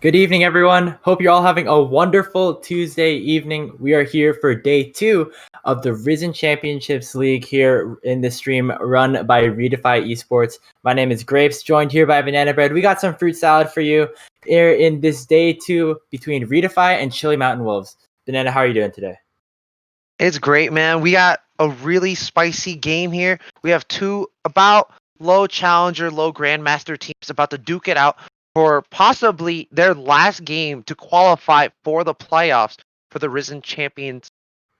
Good evening, everyone. Hope you're all having a wonderful Tuesday evening. We are here for day 2 of the Risen Championships League here in the stream run by Redefy Esports. My name is Grapes, joined here by Banana Bread. We got some fruit salad for you here in this day 2 between Redefy and Chili Mountain Wolves. Banana, how are you doing today? It's great, man. We got a really spicy game here. We have two about low challenger, low grandmaster teams about to duke it out for possibly their last game to qualify for the playoffs for the Risen Champions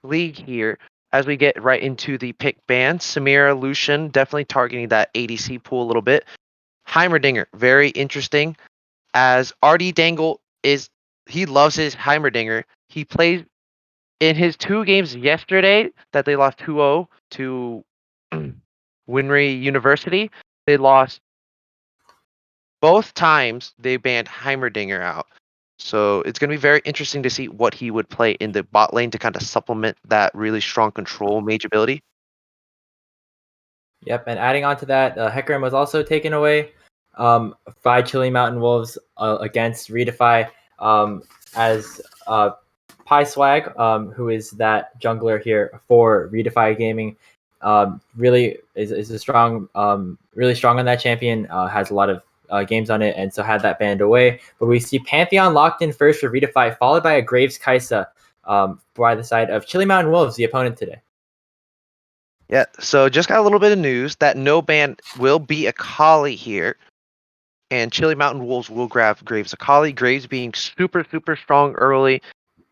League here. As we get right into the pick band, Samira Lucian definitely targeting that ADC pool a little bit. Heimerdinger, very interesting. As RD Dangle he loves his Heimerdinger. He plays in his two games yesterday that they lost 2-0 to Winry University. They lost both times. They banned Heimerdinger out. So it's going to be very interesting to see what he would play in the bot lane to kind of supplement that really strong control mage ability. Yep, and adding on to that, Hecarim was also taken away by Chili Mountain Wolves against Redefy as Pie Swag, who is that jungler here for Redefy Gaming. Really is a strong, really strong on that champion. Has a lot of games on it, and so had that banned away. But we see Pantheon locked in first for Redefy, followed by a Graves Kaisa by the side of Chili Mountain Wolves, the opponent today. Yeah, so just got a little bit of news that no ban will be Akali here. And Chili Mountain Wolves will grab Graves Akali. Graves being super, super strong early.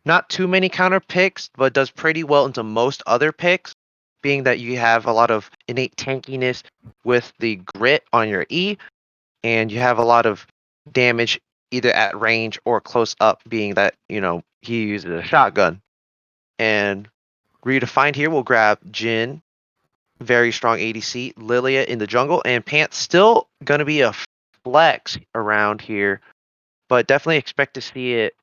Not too many counter picks, but does pretty well into most other picks, being that you have a lot of innate tankiness with the grit on your E, and you have a lot of damage either at range or close up, being that, he uses a shotgun. And Redefined here will grab Jin, very strong ADC, Lilia in the jungle, and Pant still going to be a flex around here, but definitely expect to see it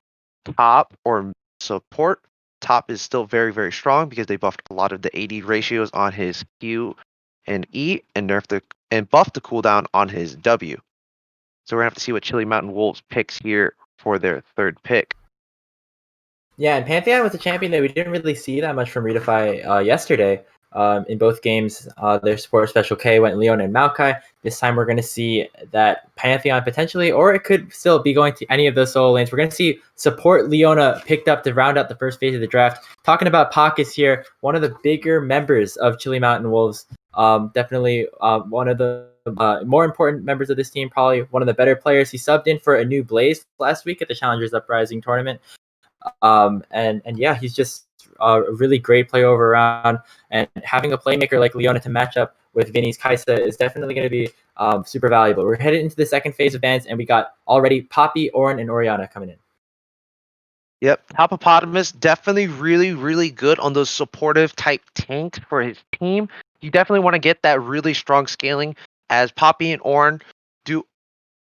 top or support. Top is still very, very strong because they buffed a lot of the AD ratios on his Q and E and buffed the cooldown on his W. So we're gonna have to see what Chili Mountain Wolves picks here for their third pick. Yeah, and Pantheon was a champion that we didn't really see that much from Redefy yesterday. In both games, their support special K went Leona and Maokai. This time we're going to see that Pantheon potentially, or it could still be going to any of those solo lanes. We're going to see support Leona picked up to round out the first phase of the draft. Talking about Pockets here, one of the bigger members of Chili Mountain Wolves. Definitely one of the more important members of this team, probably one of the better players. He subbed in for a new Blaze last week at the Challengers Uprising tournament. And yeah, he's just a really great play over around. And having a playmaker like Leona to match up with Vinny's Kaisa is definitely going to be super valuable. We're headed into the second phase of bans, and we got already Poppy, Orin, and Orianna coming in. Yep, Topopotamus definitely really, really good on those supportive type tanks for his team. You definitely want to get that really strong scaling as Poppy and Ornn do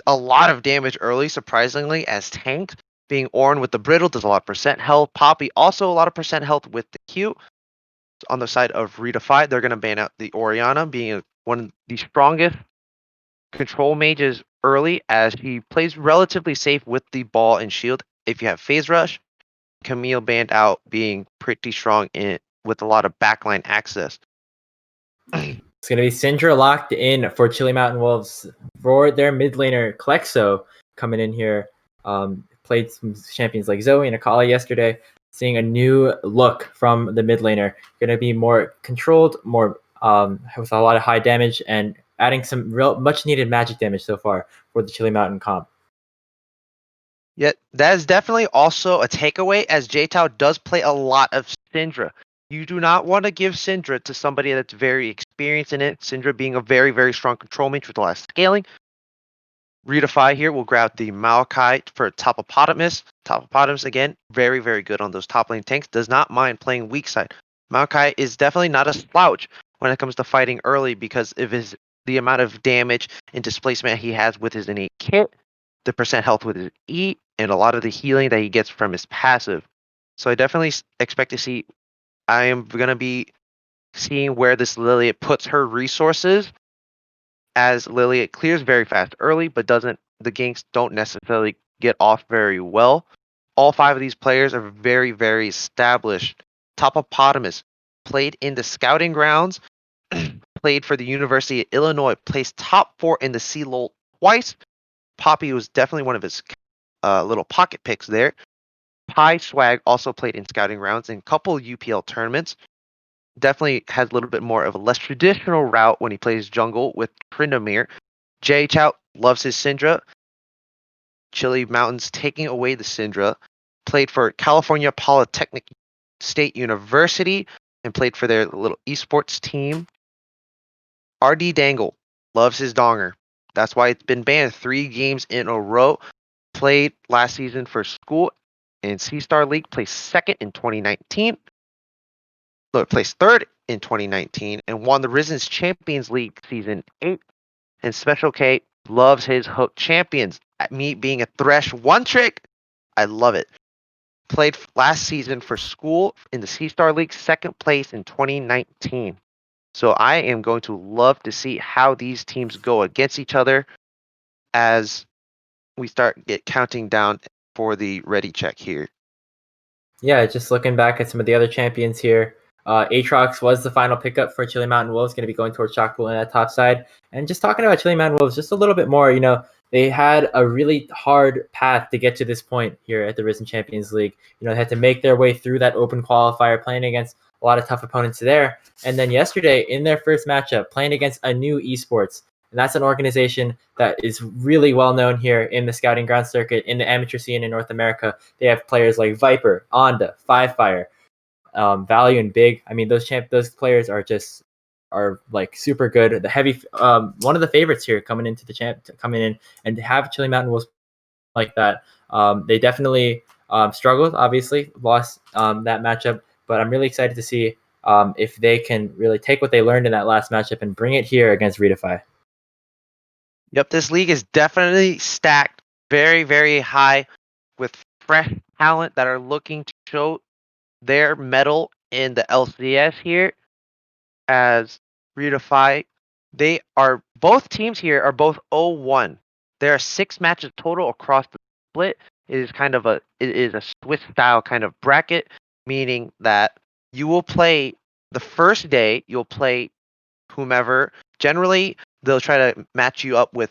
a lot of damage early, surprisingly, as tanks. Being Ornn with the Brittle does a lot of percent health. Poppy also a lot of percent health with the Q. On the side of Redefy, they're going to ban out the Orianna, being one of the strongest control mages early, as he plays relatively safe with the ball and shield. If you have Phase Rush, Camille banned out, being pretty strong with a lot of backline access. It's going to be Syndra locked in for Chili Mountain Wolves for their mid laner, Klexo, coming in here. Played some champions like Zoe and Akali yesterday. Seeing a new look from the mid laner. Going to be more controlled, more with a lot of high damage, and adding some real much needed magic damage so far for the Chili Mountain comp. Yet that is definitely also a takeaway, as JTao does play a lot of Syndra. You do not want to give Syndra to somebody that's very experienced in it. Syndra being a very, very strong control mage with a lot of scaling. Redefy here will grab the Maokai for Topopotamus. Topopotamus, again, very, very good on those top lane tanks. Does not mind playing weak side. Maokai is definitely not a slouch when it comes to fighting early because of the amount of damage and displacement he has with his innate kit, the percent health with his E, and a lot of the healing that he gets from his passive. So I definitely expect to see. I am going to be seeing where this Lilia puts her resources, as Lilia clears very fast early, but the ganks don't necessarily get off very well. All 5 of these players are very, very established. Topopotamus played in the scouting grounds, played for the University of Illinois, placed top 4 in the CLOL twice. Poppy was definitely one of his little pocket picks there. Pie Swag also played in scouting rounds in a couple UPL tournaments. Definitely has a little bit more of a less traditional route when he plays jungle with Tryndamere. Jay Chow loves his Syndra. Chili Mountains taking away the Syndra. Played for California Polytechnic State University and played for their little esports team. RD Dangle loves his donger. That's why it's been banned 3 games in a row. Played last season for school in C-Star League, placed second in 2019. Placed third in 2019 and won the Risen's Champions League Season 8. And Special K loves his Hook Champions. Me being a Thresh one trick, I love it. Played last season for school in the C-Star League, second place in 2019. So I am going to love to see how these teams go against each other as we start counting down for the ready check here. Yeah, just looking back at some of the other champions here, Aatrox was the final pickup for Chili Mountain Wolves, going to be going towards Shockpool in that top side. And just talking about Chili Mountain Wolves just a little bit more, they had a really hard path to get to this point here at the Risen Champions League. They had to make their way through that open qualifier, playing against a lot of tough opponents there. And then yesterday, in their first matchup, playing against Anu Esports. And that's an organization that is really well known here in the scouting ground circuit, in the amateur scene in North America. They have players like Viper, Onda, Fivefire, Value, and Big. I mean, those players are like super good. The heavy, one of the favorites here coming in and to have Chili Mountain Wolves like that. They definitely struggled. Obviously, lost that matchup, but I'm really excited to see if they can really take what they learned in that last matchup and bring it here against Redefy. Yep, this league is definitely stacked very, very high with fresh talent that are looking to show their mettle in the LCS here as Redefy. Both teams here are both 0-1. There are 6 matches total across the split. It is a Swiss style kind of bracket, meaning that you will play the first day, you'll play whomever. Generally, they'll try to match you up with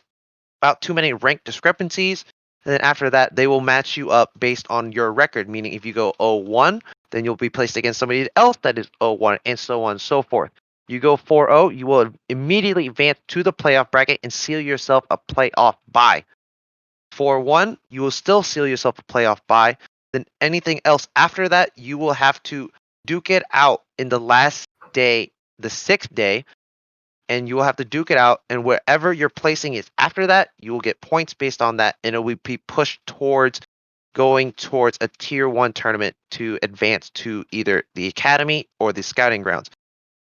about too many rank discrepancies. And then after that, they will match you up based on your record, meaning if you go 0-1, then you'll be placed against somebody else that is 0-1, and so on and so forth. You go 4-0, you will immediately advance to the playoff bracket and seal yourself a playoff bye. 4-1, you will still seal yourself a playoff bye. Then anything else after that, you will have to duke it out in the last day, the 6th day, and you will have to duke it out, and wherever your placing is after that, you will get points based on that, and it will be pushed towards going towards a tier 1 tournament to advance to either the academy or the scouting grounds.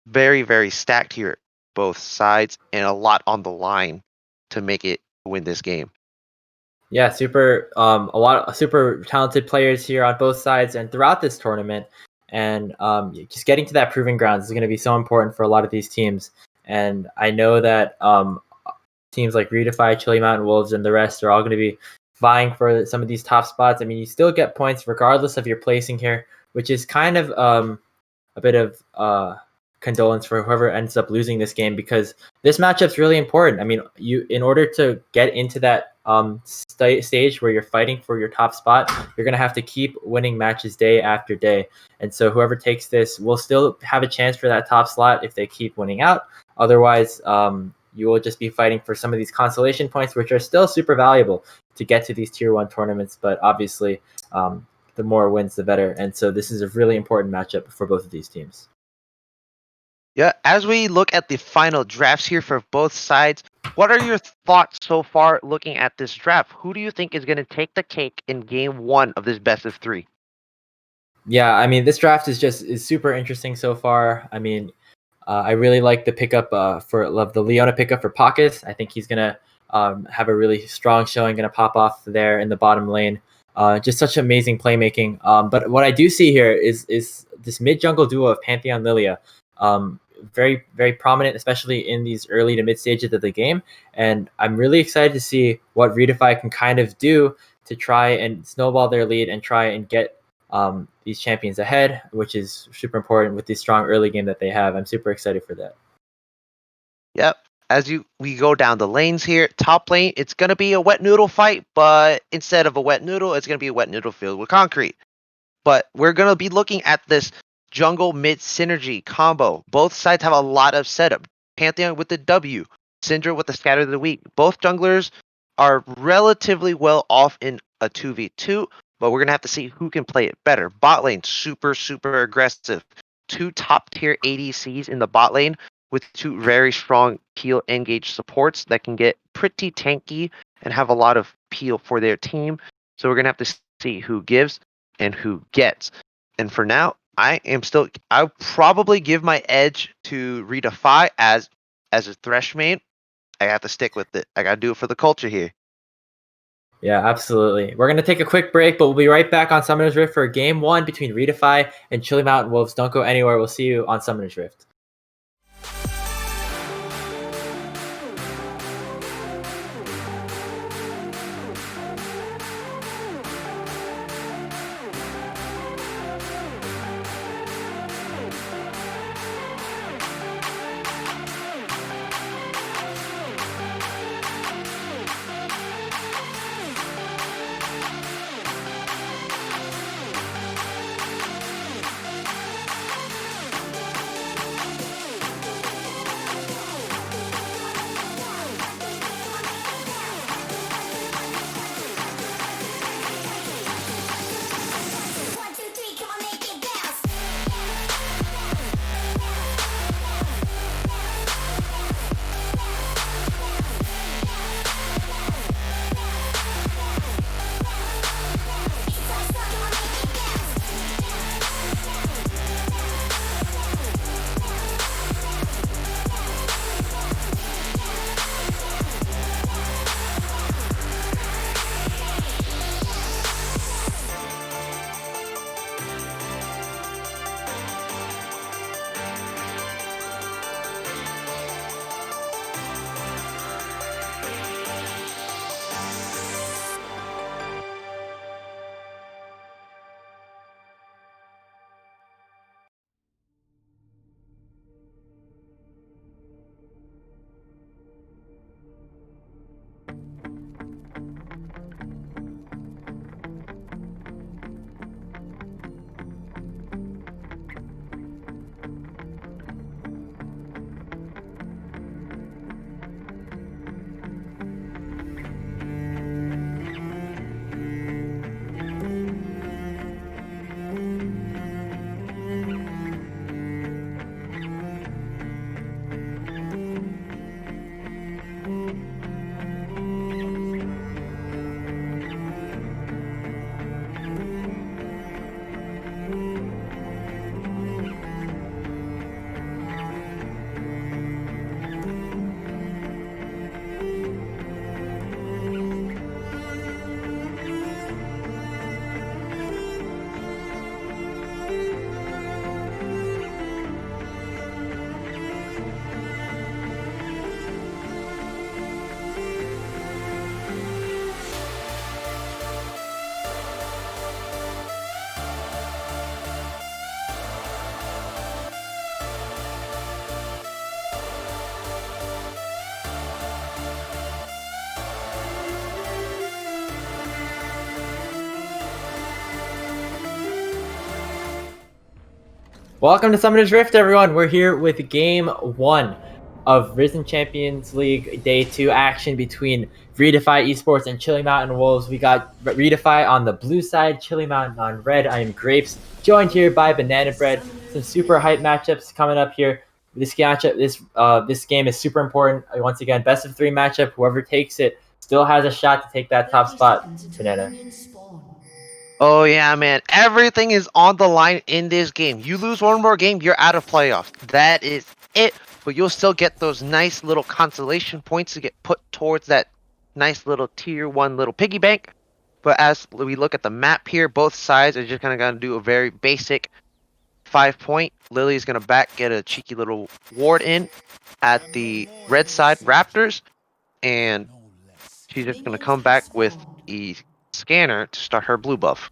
Very, very stacked here, both sides, and a lot on the line to make it win this game. Yeah, a lot of super talented players here on both sides and throughout this tournament. And just getting to that proving grounds is going to be so important for a lot of these teams. And I know that teams like Redefy, Chili Mountain Wolves, and the rest are all going to be vying for some of these top spots. I mean, you still get points regardless of your placing here, which is kind of a bit of condolence for whoever ends up losing this game, because this matchup's really important. I mean, in order to get into that stage where you're fighting for your top spot, you're going to have to keep winning matches day after day. And so whoever takes this will still have a chance for that top slot if they keep winning out. Otherwise, you will just be fighting for some of these consolation points, which are still super valuable to get to these tier 1 tournaments. But obviously, the more wins, the better. And so this is a really important matchup for both of these teams. Yeah, as we look at the final drafts here for both sides, what are your thoughts so far looking at this draft? Who do you think is going to take the cake in game 1 of this best of 3? Yeah, I mean, this draft is super interesting so far. I mean, I really like the pickup the Leona pickup for Pockets. I think he's gonna have a really strong showing, gonna pop off there in the bottom lane. Just such amazing playmaking. But what I do see here is this mid jungle duo of Pantheon Lilia. Very, very prominent, especially in these early to mid stages of the game. And I'm really excited to see what Redefy can kind of do to try and snowball their lead and try and get these champions ahead, which is super important with the strong early game that they have. I'm super excited for that. Yep. We go down the lanes here, top lane, it's gonna be a wet noodle fight, but instead of a wet noodle, it's gonna be a wet noodle filled with concrete. But we're gonna be looking at this jungle mid synergy combo. Both sides have a lot of setup. Pantheon with the W, Syndra with the Scatter of the Weak. Both junglers are relatively well off in a 2v2, but we're gonna have to see who can play it better. Bot lane, super aggressive. 2 top tier ADCs in the bot lane with 2 very strong peel engage supports that can get pretty tanky and have a lot of peel for their team. So we're gonna have to see who gives and who gets. And for now, I'll probably give my edge to Redefy as a Thresh main. I have to stick with it. I gotta do it for the culture here. Yeah, absolutely. We're going to take a quick break, but we'll be right back on Summoner's Rift for Game 1 between Redefy and Chili Mountain Wolves. Don't go anywhere. We'll see you on Summoner's Rift. Welcome to Summoner's Rift, everyone. We're here with Game 1 of Risen Champions League Day 2 action between Redefy Esports and Chili Mountain Wolves. We got Redefy on the blue side, Chili Mountain on red. I am Grapes, joined here by Banana Bread. Some super hype matchups coming up here. This game is super important. Once again, best of 3 matchup. Whoever takes it still has a shot to take that top spot. Banana. Oh yeah, man. Everything is on the line in this game. You lose one more game, you're out of playoffs. That is it. But you'll still get those nice little consolation points to get put towards that nice little tier 1 little piggy bank. But as we look at the map here, both sides are just kind of going to do a very basic 5-point. Lily's going to get a cheeky little ward in at the red side Raptors. And she's just going to come back with a Scanner to start her blue buff.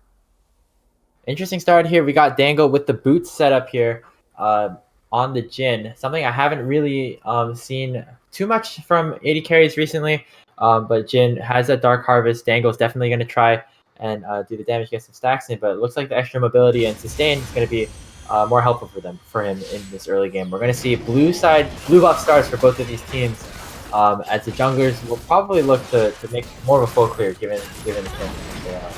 Interesting start here. We got Dangle with the boots set up here on the Jhin. Something I haven't really seen too much from AD carries recently. But Jhin has a Dark Harvest. Dangle's definitely going to try and do the damage, get some stacks in. But it looks like the extra mobility and sustain is going to be more helpful for him in this early game. We're going to see blue buff starts for both of these teams. As the junglers will probably look to make more of a full clear given the chances they are.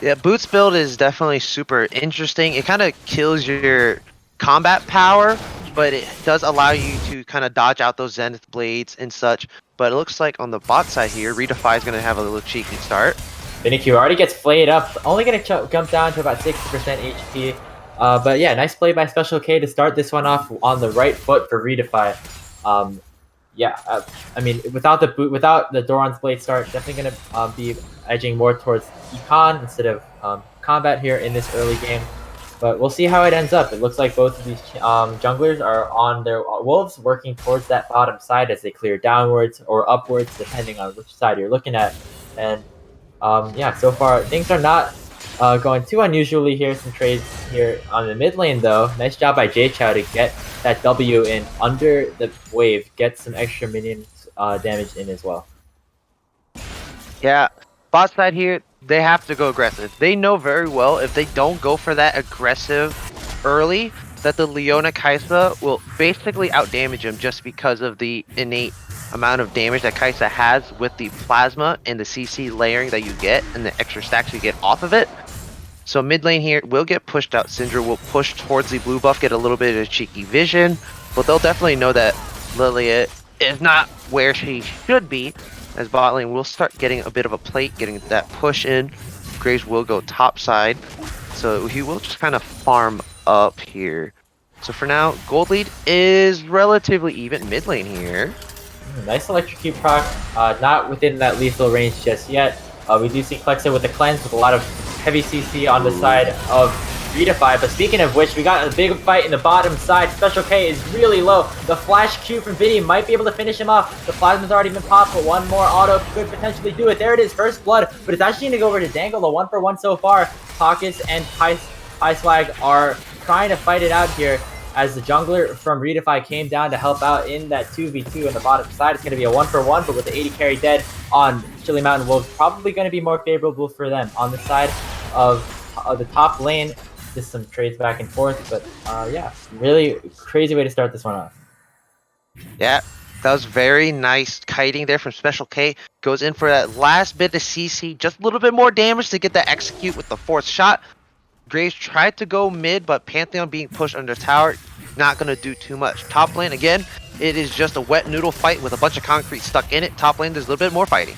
Yeah, Boots build is definitely super interesting. It kind of kills your combat power, but it does allow you to kind of dodge out those Zenith Blades and such. But it looks like on the bot side here, Redefy is going to have a little cheeky start. Finicue already gets flayed up, only going to jump down to about 60% HP. But yeah, nice play by Special K to start this one off on the right foot for Redefy. I mean, without the Doran's Blade start, definitely going to be edging more towards Econ instead of combat here in this early game. But we'll see how it ends up. It looks like both of these junglers are on their wolves, working towards that bottom side as they clear downwards or upwards, depending on which side you're looking at. And yeah, so far things are not going too unusually here. Some trades here on the mid lane though. Nice job by Jaychou to get that W in under the wave, get some extra minions damage in as well. Yeah, bot side here, they have to go aggressive. They know very well if they don't go for that aggressive early, that the Leona Kai'Sa will basically outdamage him just because of the innate amount of damage that Kai'Sa has with the plasma and the CC layering that you get and the extra stacks you get off of it. So mid lane here will get pushed out. Syndra will push towards the blue buff, get a little bit of cheeky vision, but they'll definitely know that Lilia is not where she should be, as bot lane will start getting a bit of a plate, getting that push in. Graves will go top side, so he will just kind of farm up here. So for now, gold lead is relatively even mid lane here. Nice electrocute proc, not within that lethal range just yet. We do see Klexa with the cleanse with a lot of heavy CC on the side of Redefy. But speaking of which, we got a big fight in the bottom side. Special K is really low. The flash Q from Vinny might be able to finish him off. The plasma's already been popped, but one more auto could potentially do it. There it is, first blood. But it's actually going to go over to Dangle, a 1-for-1 so far. Pockets and Pie are trying to fight it out here, as the jungler from Redefy came down to help out in that 2v2 on the bottom side. It's going to be a 1-for-1, but with the 80 carry dead on Chili Mountain Wolves, probably going to be more favorable for them. On the side of the top lane, just some trades back and forth, but yeah, really crazy way to start this one off. Yeah, that was very nice kiting there from Special K. Goes in for that last bit of CC, just a little bit more damage to get that execute with the fourth shot. Graves tried to go mid, but Pantheon being pushed under tower, not going to do too much. Top lane, again, it is just a wet noodle fight with a bunch of concrete stuck in it. Top lane, there's a little bit more fighting.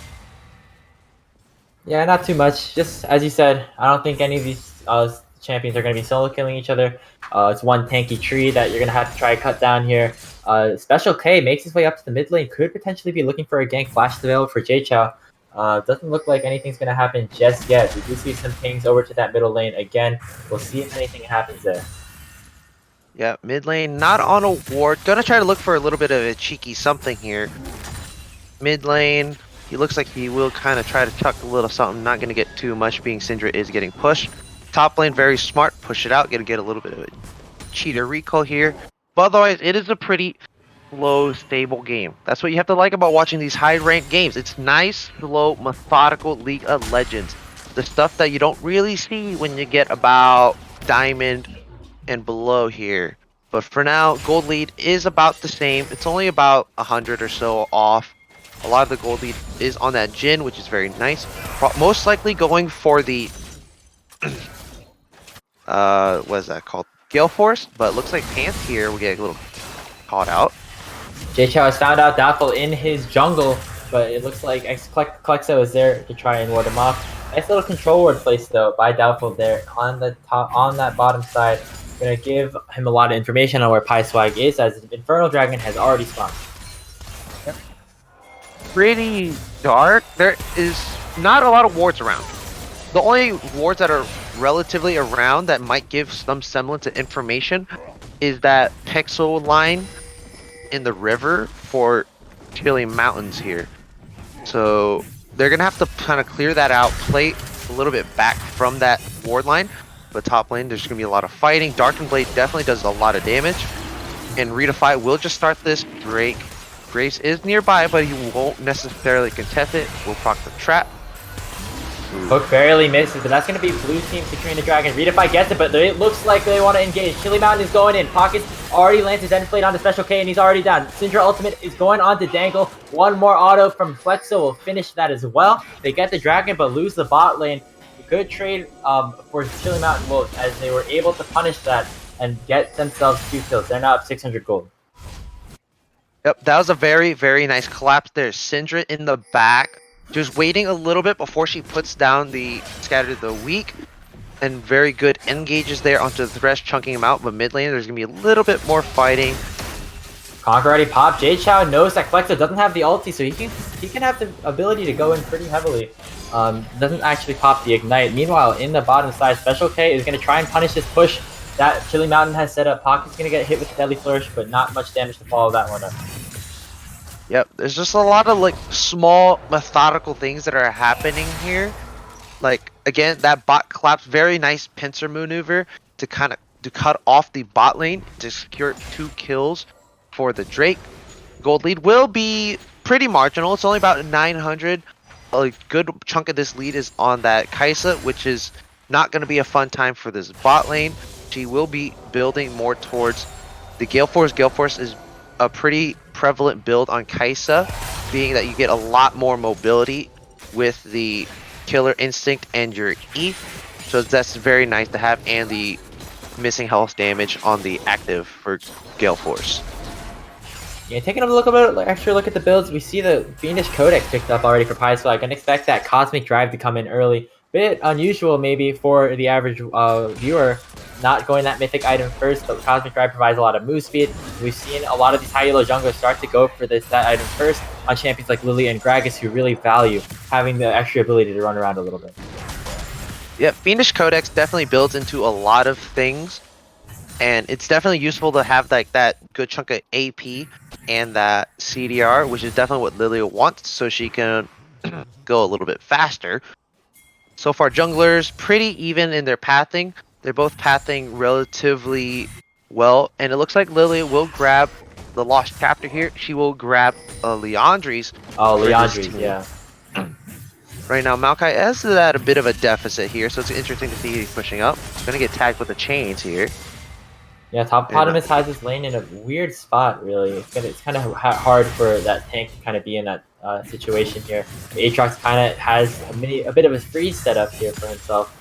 Yeah, not too much. Just as you said, I don't think any of these champions are going to be solo killing each other. It's one tanky tree that you're going to have to try to cut down here. Special K makes his way up to the mid lane, could potentially be looking for a gank. Flash available for Jaychou. Doesn't look like anything's going to happen just yet. We do see some pings over to that middle lane again. We'll see if anything happens there. Yeah, mid lane not on a ward. Gonna try to look for a little bit of a cheeky something here. Mid lane, he looks like he will kind of try to chuck a little something. Not going to get too much, being Syndra is getting pushed. Top lane, very smart. Push it out. Gonna get a little bit of a cheater recall here. But otherwise, it is a pretty slow, stable game. That's what you have to like about watching these high-ranked games. It's nice, slow, methodical League of Legends. The stuff that you don't really see when you get about Diamond and below here. But for now, gold lead is about the same. It's only about 100 or so off. A lot of the gold lead is on that Jhin, which is very nice. Most likely going for the what is that called? Gale Force, but it looks like Pants here will get a little caught out. Jaychou has found out Doubtful in his jungle, but it looks like Klexa is there to try and ward him off. Nice little control ward place though by Doubtful there on the top, on that bottom side. Gonna give him a lot of information on where Pie is, as Infernal Dragon has already spawned. Pretty dark. There is not a lot of wards around. The only wards that are relatively around that might give some semblance of information is that pixel line in the river for Chili Mountains here. So they're going to have to kind of clear that out, play a little bit back from that ward line. But top lane, there's going to be a lot of fighting. Darkened Blade definitely does a lot of damage. And Redefy will just start this break. Graves is nearby, but he won't necessarily contest it. Will proc the trap. Hook barely misses, but that's going to be blue team securing the dragon. Redefy gets it, but it looks like they want to engage. Chili Mountain is going in. Pockets already lands his end blade on the Special K, and he's already down. Syndra ultimate is going on to Dangle. One more auto from Flexo will finish that as well. They get the dragon, but lose the bot lane. Good trade for Chili Mountain Wolves, as they were able to punish that and get themselves 2 kills. They're now up 600 gold. Yep, that was a very, very nice collapse there. Syndra in the back, just waiting a little bit before she puts down the Scatter the Weak. And very good engages there onto the Thresh, chunking him out. But mid lane, there's going to be a little bit more fighting. Conquer already popped. Jay Chou knows that Flexo doesn't have the ulti, so he can have the ability to go in pretty heavily. Doesn't actually pop the Ignite. Meanwhile, in the bottom side, Special K is going to try and punish this push that Chili Mountain has set up. Pocket's going to get hit with the Deadly Flourish, but not much damage to follow that one up. Yep, there's just a lot of like small methodical things that are happening here. Like again, that bot collapse, very nice pincer maneuver to cut off the bot lane to secure 2 kills for the Drake. Gold lead will be pretty marginal. It's only about 900. A good chunk of this lead is on that Kai'Sa, which is not going to be a fun time for this bot lane. She will be building more towards the Gale Force. Gale Force is a pretty prevalent build on Kai'Sa, being that you get a lot more mobility with the Killer Instinct and your E. So that's very nice to have, and the missing health damage on the active for Gale Force. Yeah, taking a extra look at the builds, we see the Fiendish Codex picked up already for Pi, so I can expect that Cosmic Drive to come in early. Bit unusual maybe for the average viewer, not going that mythic item first, but Cosmic Drive provides a lot of move speed. We've seen a lot of these high elo junglers start to go for that item first on champions like Lily and Gragas, who really value having the extra ability to run around a little bit. Yeah, Fiendish Codex definitely builds into a lot of things, and it's definitely useful to have like that good chunk of AP and that CDR, which is definitely what Lily wants, so she can go a little bit faster. So far, junglers pretty even in their pathing. They're both pathing relatively well, and it looks like Lily will grab the Lost Chapter here. She will grab Liandry's. Oh, Liandry's, yeah. Right now, Maokai is at a bit of a deficit here, so it's interesting to see he's pushing up. He's going to get tagged with the chains here. Yeah, Topotamus has his lane in a weird spot, really. It's kind of hard for that tank to kind of be in that situation here. Aatrox kind of has a bit of a freeze set up here for himself,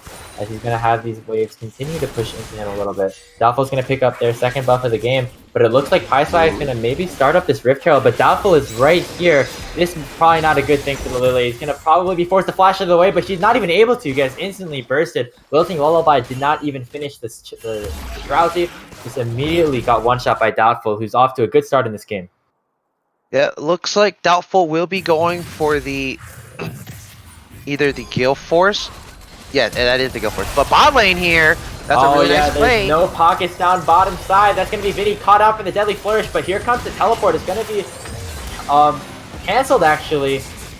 as he's going to have these waves continue to push into him a little bit. Doubtful's going to pick up their second buff of the game, but it looks like PieSci is going to maybe start up this Rift Herald, but Doubtful is right here. This is probably not a good thing for the Lily. He's going to probably be forced to flash out of the way, but she's not even able to. You guys instantly bursted. Wilting Lullaby did not even finish the Drowsy. Just immediately got one-shot by Doubtful, who's off to a good start in this game. Yeah, looks like Doubtful will be going for the either the Gale Force. Yeah, that is the Gale Force. But bot lane here, that's a really nice play. No pockets down bottom side. That's going to be Vinny caught out for the Deadly Flourish, but here comes the teleport. It's going to be canceled, actually,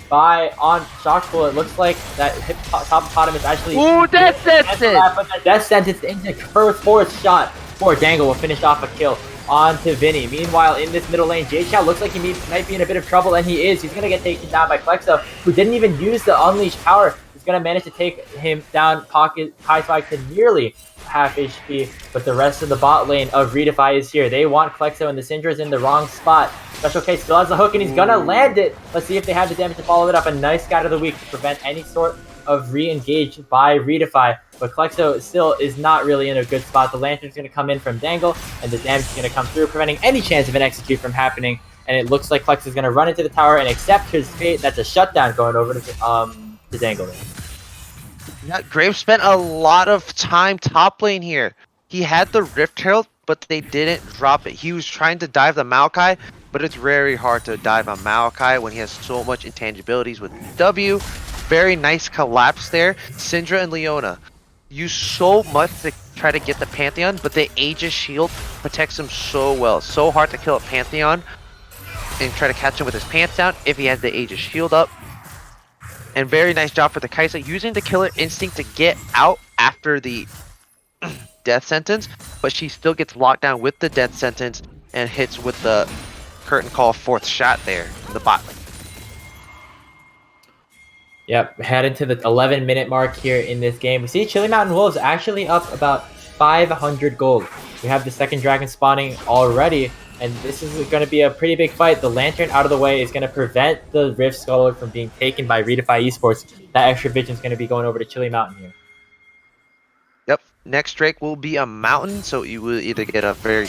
on Shockpool. It looks like that Topotamus actually... Ooh, Death Sentence! But the Death Sentence into fourth shot for Dangle will finish off a kill onto Vinny. Meanwhile, in this middle lane, Jay Chou looks like he might be in a bit of trouble, and he is. He's going to get taken down by Flexo, who didn't even use the Unleashed power. He's going to manage to take him down. PieSci to nearly half HP, but the rest of the bot lane of Redefy is here. They want Flexo, and the Syndra's in the wrong spot. Special K still has the hook, and he's going to land it. Let's see if they have the damage to follow it up. A nice Scatter the Weak to prevent any sort of re-engage by Redefy, but Klexo still is not really in a good spot. The Lantern's going to come in from Dangle, and the damage is going to come through, preventing any chance of an execute from happening. And it looks like Klexo is going to run into the tower and accept his fate. That's a shutdown going over to Dangle. Yeah, Graves spent a lot of time top lane here. He had the Rift Herald, but they didn't drop it. He was trying to dive the Maokai, but it's very hard to dive on Maokai when he has so much intangibilities with W. Very nice collapse there. Syndra and Leona use so much to try to get the Pantheon, but the Aegis shield protects him so well. So hard to kill a Pantheon and try to catch him with his pants down if he has the Aegis shield up. And very nice job for the Kai'Sa using the killer instinct to get out after the death sentence, but she still gets locked down with the death sentence and hits with the curtain call 4th shot there in the bot lane. Yep, heading to the 11-minute mark here in this game. We see Chili Mountain Wolves actually up about 500 gold. We have the second dragon spawning already, and this is going to be a pretty big fight. The Lantern out of the way is going to prevent the Rift Scholar from being taken by Redefy Esports. That extra vision is going to be going over to Chili Mountain here. Yep, next Drake will be a mountain, so you will either get a very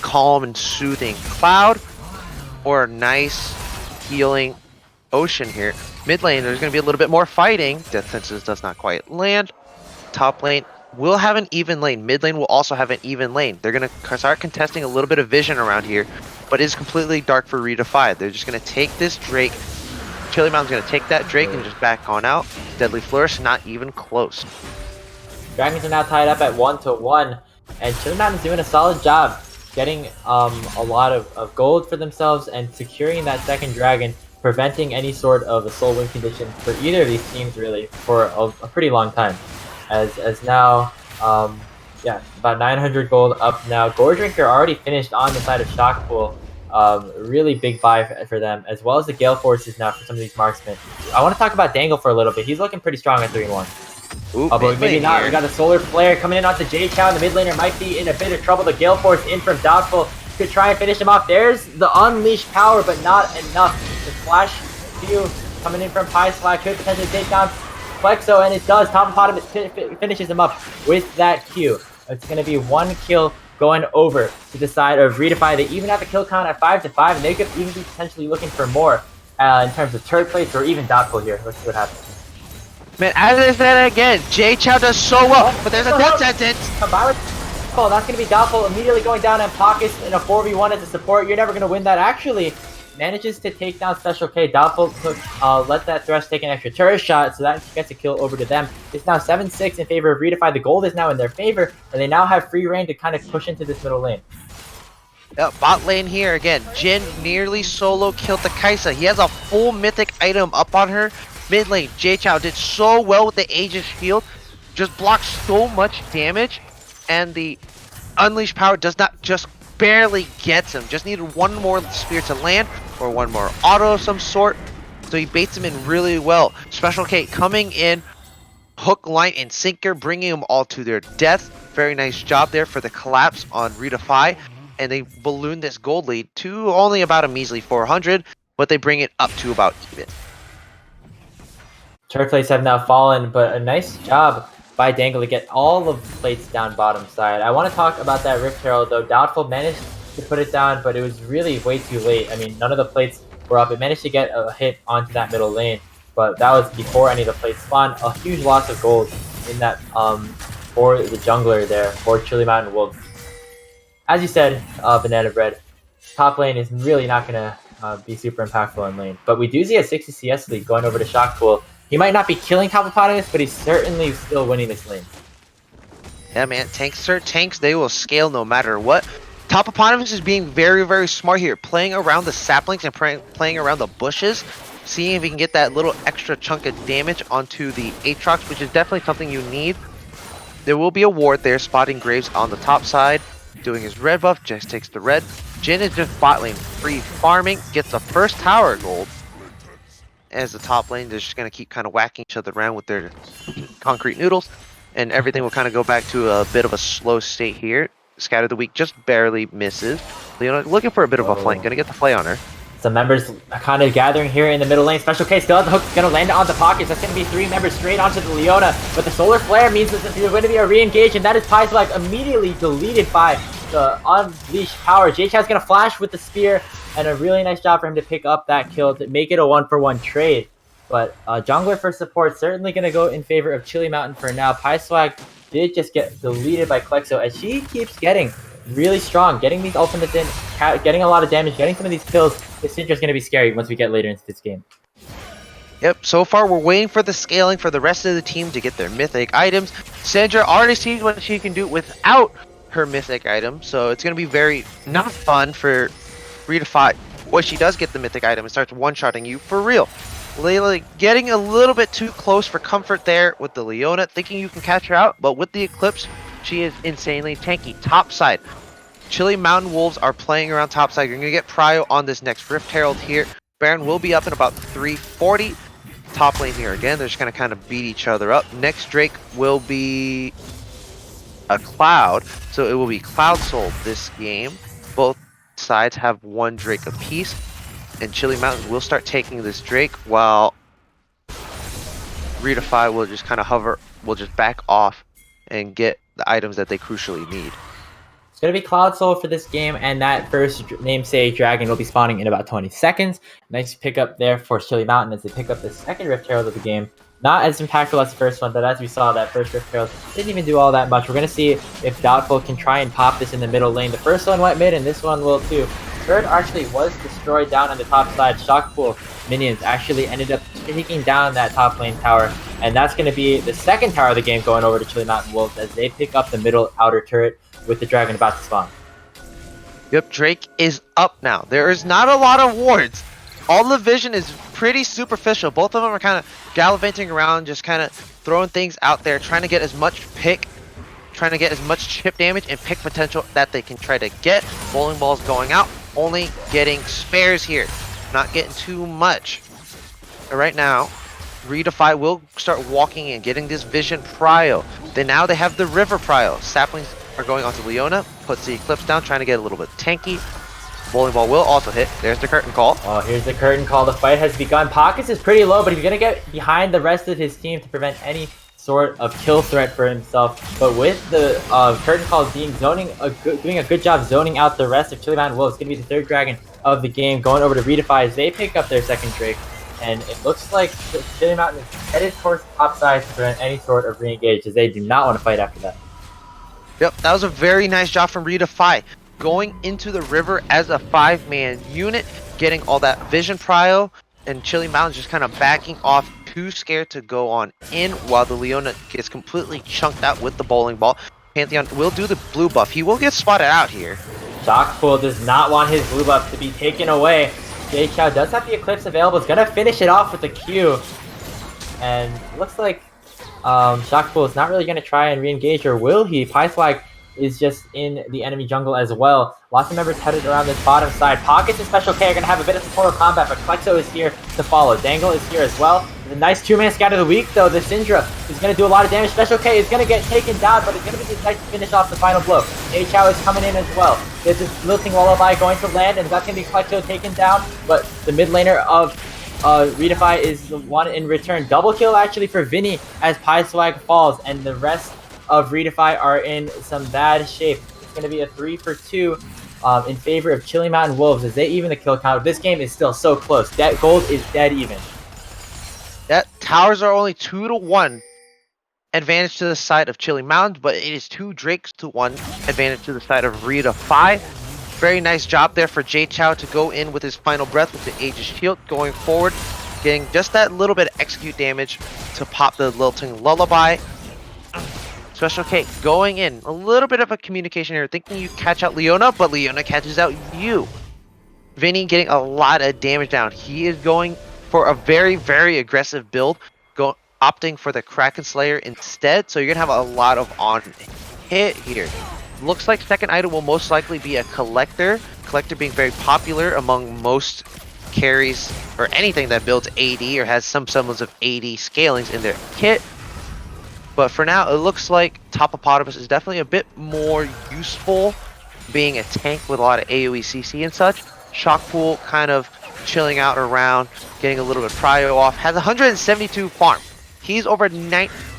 calm and soothing cloud or a nice healing ocean here. Mid lane, there's going to be a little bit more fighting. Death Sentence does not quite land. Top lane will have an even lane. Mid lane will also have an even lane. They're going to start contesting a little bit of vision around here, but it's completely dark for Redefy. They're just going to take this Drake. Chili Mountain's going to take that Drake and just back on out. Deadly Flourish, not even close. Dragons are now tied up at 1-1, and Chili Mountain's doing a solid job getting a lot of gold for themselves and securing that second dragon, preventing any sort of a soul win condition for either of these teams really for a pretty long time. As now, yeah, about 900 gold up now. Gore Drinker already finished on the side of Shockpool. Really big buy for them, as well as the Gale Forces now for some of these marksmen. I want to talk about Dangle for a little bit. He's looking pretty strong at 3-1. But maybe not. We got the Solar Flare coming in onto J-Chow. The mid laner might be in a bit of trouble. The Gale Force in from Doubtful could try and finish him off. There's the Unleashed Power, but not enough. The Flash Q coming in from Pieslack could potentially take down Plexo, and it does. Topopotamus finishes him up with that Q. It's going to be 1 kill going over to the side of Redefy. They even have the kill count at 5-5, and they could even be potentially looking for more in terms of turret plates or even Doubtful here. Let's see what happens. Man, as I said again, J-Chow does so well, but there's a death sentence. Combined with oh, that's going to be Doubtful immediately going down on Pockets in a 4v1 as a support. You're never going to win that. Actually, manages to take down Special K. Doubtful took, let that Thresh take an extra turret shot, so that gets a kill over to them. It's now 7-6 in favor of Redefy. The gold is now in their favor, and they now have free reign to kind of push into this middle lane. Bot lane here again. Jhin nearly solo killed the Kai'Sa. He has a full mythic item up on her. Mid lane, J-Chow did so well with the Aegis shield. Just blocked so much damage. And the Unleashed Power does not just barely gets him. Just needed one more spear to land or one more auto of some sort. So he baits him in really well. Special K coming in. Hook, line, and sinker, bringing them all to their death. Very nice job there for the collapse on Redefy. And they balloon this gold lead to only about a measly 400, but they bring it up to about even. Turret plates have now fallen, but a nice job by Dangle to get all of the plates down bottom side. I want to talk about that Rift Herald though. Doubtful managed to put it down, but it was really way too late. I mean, none of the plates were up. It managed to get a hit onto that middle lane, but that was before any of the plates spawned. A huge loss of gold in that for the jungler there, for Chili Mountain Wolves. As you said, Banana Bread, top lane is really not going to be super impactful in lane. But we do see a 60 CS lead going over to Shockpool. He might not be killing Topopotamus, but he's certainly still winning this lane. Yeah, man. Tanks, they will scale no matter what. Topopotamus is being very, very smart here. Playing around the saplings and playing around the bushes. Seeing if he can get that little extra chunk of damage onto the Aatrox, which is definitely something you need. There will be a ward there, spotting Graves on the top side. Doing his red buff, just takes the red. Jhin is just bot lane free farming, gets the first tower gold. As the top lane, they're just going to keep kind of whacking each other around with their concrete noodles. And everything will kind of go back to a bit of a slow state here. Scatter the Weak just barely misses. Leona looking for a bit of a flank, going to get the play on her. Some members are kind of gathering here in the middle lane. Special K still has the hook, going to land it on the Pockets. That's going to be 3 members straight onto the Leona. But the Solar Flare means that there's going to be a re-engage, and that is Pieslack immediately deleted by the Unleashed Power. J-Chow's going to flash with the spear, and a really nice job for him to pick up that kill to make it a 1-for-1 trade. But jungler for support certainly going to go in favor of Chili Mountain for now. Pieslack did just get deleted by Klexo as she keeps getting really strong, getting these ultimates in, getting a lot of damage, getting some of these kills. This Syndra's going to be scary once we get later into this game. Yep, so far we're waiting for the scaling for the rest of the team to get their mythic items. Syndra already sees what she can do without her mythic item, so it's going to be very not fun for Redefy. When she does get the mythic item, it starts one-shotting you for real. Layla getting a little bit too close for comfort there with the Leona, thinking you can catch her out, but with the Eclipse, she is insanely tanky. Top side, Chili Mountain Wolves are playing around top side. You're going to get Prio on this next Rift Herald here. Baron will be up in about 340. Top lane here again, they're just going to kind of beat each other up. Next Drake will be a Cloud, so it will be Cloud Soul this game. Both sides have one Drake apiece. And Chili Mountain will start taking this Drake while Redefy will just kind of hover, will just back off and get the items that they crucially need. It's going to be Cloud Soul for this game, and that first namesake dragon will be spawning in about 20 seconds. Nice pickup there for Chili Mountain as they pick up the second Rift Herald of the game. Not as impactful as the first one, but as we saw, that first Rift Herald didn't even do all that much. We're going to see if Doubtful can try and pop this in the middle lane. The first one went mid, and this one will too. Third actually was destroyed down on the top side. Shockpool minions actually ended up taking down that top lane tower, and that's going to be the second tower of the game going over to Chili Mountain Wolves as they pick up the middle outer turret with the dragon about to spawn. Yep, Drake is up now. There is not a lot of wards. All the vision is pretty superficial. Both of them are kind of gallivanting around, just kind of throwing things out there, trying to get as much pick, trying to get as much chip damage and pick potential that they can try to get. Bowling balls going out, only getting spares here, not getting too much. And right now, Redefy will start walking in, getting this vision prio. Now they have the river prio. Saplings are going onto Leona, puts the Eclipse down, trying to get a little bit tanky. Bowling ball will also hit. There's the curtain call. Oh, here's the curtain call. The fight has begun. Pockets is pretty low, but he's going to get behind the rest of his team to prevent any sort of kill threat for himself. But with the curtain call being doing a good job zoning out the rest of Chili Mountain Wolves, it's going to be the third dragon of the game going over to Redefy as they pick up their second Drake. And it looks like Chili Mountain is headed towards the top side to prevent any sort of re-engage, as they do not want to fight after that. Yep, that was a very nice job from Redefy. Going into the river as a 5-man unit, getting all that vision prio, and Chili Mountain just kind of backing off, too scared to go on in, while the Leona gets completely chunked out with the bowling ball. Pantheon will do the blue buff. He will get spotted out here. Shockpool does not want his blue buff to be taken away. Jay Chow does have the Eclipse available. It's going to finish it off with the Q. And looks like Shockpool is not really going to try and re-engage, or will he? Pieswag is just in the enemy jungle as well. Lots of members headed around this bottom side. Pockets and Special K are going to have a bit of supportive combat, but Klexo is here to follow. Dangle is here as well. The nice two-man scout of the week, though. The Syndra is going to do a lot of damage. Special K is going to get taken down, but it's going to be nice to finish off the final blow. A-Chow is coming in as well. There's this Lilting Lullaby going to land, and that's going to be Klexo taken down, but the mid laner of Redefy is the one in return. Double kill actually for Vinny as Pieswag falls, and the rest of Redefy are in some bad shape. It's going to be a 3-for-2 in favor of Chili Mountain Wolves as they even the kill count. This game is still so close. That gold is dead even. That towers are only 2-to-1 advantage to the side of Chili Mountain, but it is 2 Drakes to 1 advantage to the side of Redefy. Very nice job there for Jay Chow to go in with his final breath with the Aegis Shield going forward, getting just that little bit of execute damage to pop the Lilting Lullaby. Special K going in. A little bit of a communication here, thinking you catch out Leona, but Leona catches out you. Vinny getting a lot of damage down. He is going for a very, very aggressive build, opting for the Kraken Slayer instead, so you're going to have a lot of on hit here. Looks like second item will most likely be a Collector. Collector being very popular among most carries, or anything that builds AD or has some semblance of AD scalings in their kit. But for now, it looks like Topopotamus is definitely a bit more useful, being a tank with a lot of AoE CC and such. Shockpool kind of chilling out around, getting a little bit prio off. Has 172 farm. He's over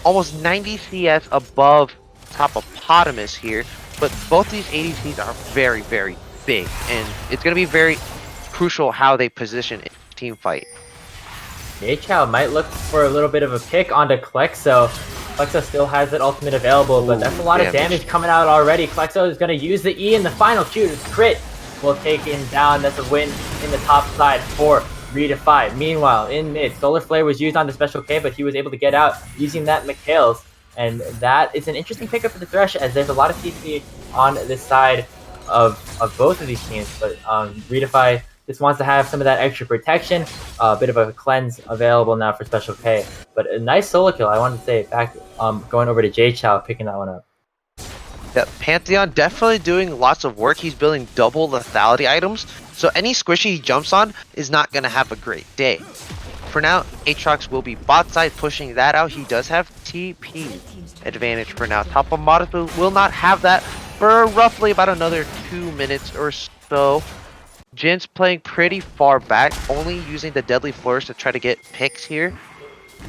almost 90 CS above Topopotamus here. But both these ADCs are very, very big, and it's going to be very crucial how they position in a team fight. Jay-Chow might look for a little bit of a pick onto Klexo. Klexo still has that ultimate available, but that's a lot of damage coming out already. Klexo is going to use the E in the final Q. Crit will take him down. That's a win in the top side for Redefy. Meanwhile, in mid, Solar Flare was used on the Special K, but he was able to get out using that Mikhail's. And that is an interesting pickup for the Thresh, as there's a lot of CC on this side of both of these teams. But Redefy This wants to have some of that extra protection. A bit of a cleanse available now for Special K. But a nice solo kill, I wanted to say, back going over to Jay-Chou, picking that one up. Yeah, Pantheon definitely doing lots of work. He's building double lethality items, so any squishy he jumps on is not going to have a great day. For now, Aatrox will be bot side pushing that out. He does have TP advantage for now. Top of Modest will not have that for roughly about another 2 minutes or so. Jin's playing pretty far back, only using the Deadly Flourish to try to get picks here.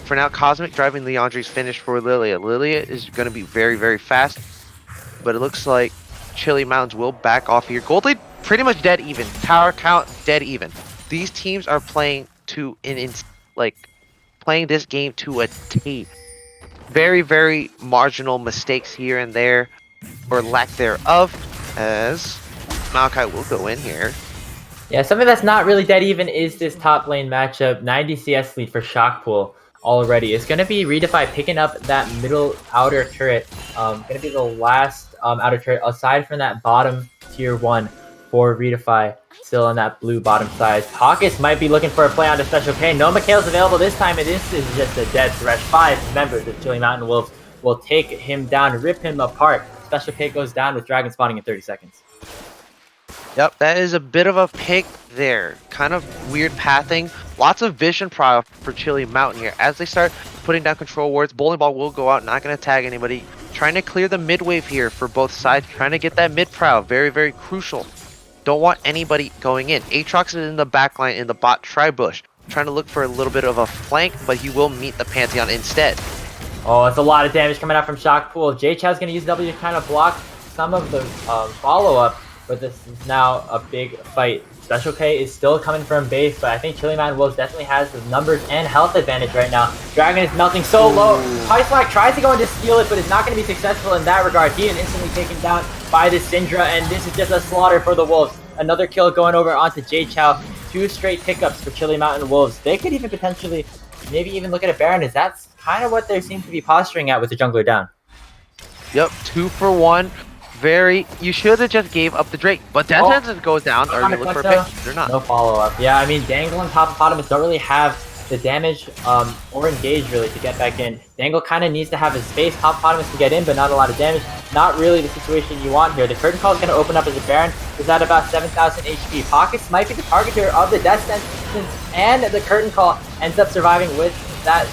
For now, Cosmic driving Leandri's finish for Lilia. Lilia is going to be very, very fast, but it looks like Chili Mountains will back off here. Gold Lead pretty much dead even. Tower count dead even. These teams are playing to playing this game to a T. Very, very marginal mistakes here and there, or lack thereof, as Maokai will go in here. Yeah, something that's not really dead even is this top lane matchup. 90 CS lead for Shockpool already. It's going to be Redefy picking up that middle outer turret. Going to be the last outer turret, aside from that bottom tier 1 for Redefy, still on that blue bottom side. Pockets might be looking for a play onto Special K. No Mikhail's available this time, and this is just a dead thresh. 5 members of Chili Mountain Wolves will take him down, rip him apart. Special K goes down with Dragon spawning in 30 seconds. Yep, that is a bit of a pick there. Kind of weird pathing. Lots of vision prow for Chili Mountain here. As they start putting down control wards, Bowling Ball will go out, not going to tag anybody. Trying to clear the mid wave here for both sides. Trying to get that mid prow. Very, very crucial. Don't want anybody going in. Aatrox is in the backline in the bot tri-bush. Trying to look for a little bit of a flank, but he will meet the Pantheon instead. Oh, it's a lot of damage coming out from Shockpool. Jay-Chou's going to use W to kind of block some of the follow-up. But this is now a big fight. Special K is still coming from base, but I think Chili Mountain Wolves definitely has the numbers and health advantage right now. Dragon is melting so low. Pipeswag tries to go in to steal it, but is not going to be successful in that regard. He is instantly taken down by the Syndra, and this is just a slaughter for the Wolves. Another kill going over onto Jay-Chou. 2 straight pickups for Chili Mountain Wolves. They could even potentially, maybe even look at a Baron, as that's kind of what they seem to be posturing at with the jungler down. Yep, 2 for 1. You should have just gave up the Drake, but Death Sentence goes down. Are you look for a pick? They're not. No follow-up. Yeah, I mean, Dangle and Hippopotamus don't really have the damage or engage really to get back in. Dangle kind of needs to have his space. Hippopotamus to get in, but not a lot of damage. Not really the situation you want here. The Curtain Call is going to open up as a Baron. Is at about 7,000 HP. Pockets might be the target here of the Death Sentence, and the Curtain Call ends up surviving with that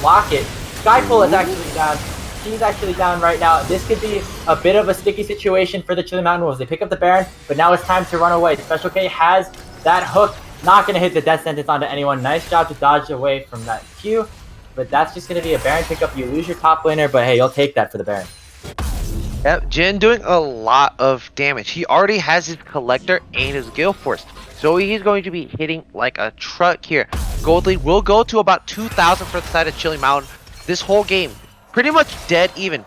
Locket. Skyfall is actually down. She's actually down right now. This could be a bit of a sticky situation for the Chili Mountain Wolves. They pick up the Baron, but now it's time to run away. Special K has that hook. Not going to hit the Death Sentence onto anyone. Nice job to dodge away from that Q. But that's just going to be a Baron pickup. You lose your top laner, but hey, you'll take that for the Baron. Yep, Jin doing a lot of damage. He already has his Collector and his Gale Force, so he's going to be hitting like a truck here. Gold lead will go to about 2,000 for the side of Chili Mountain. This whole game, pretty much dead even.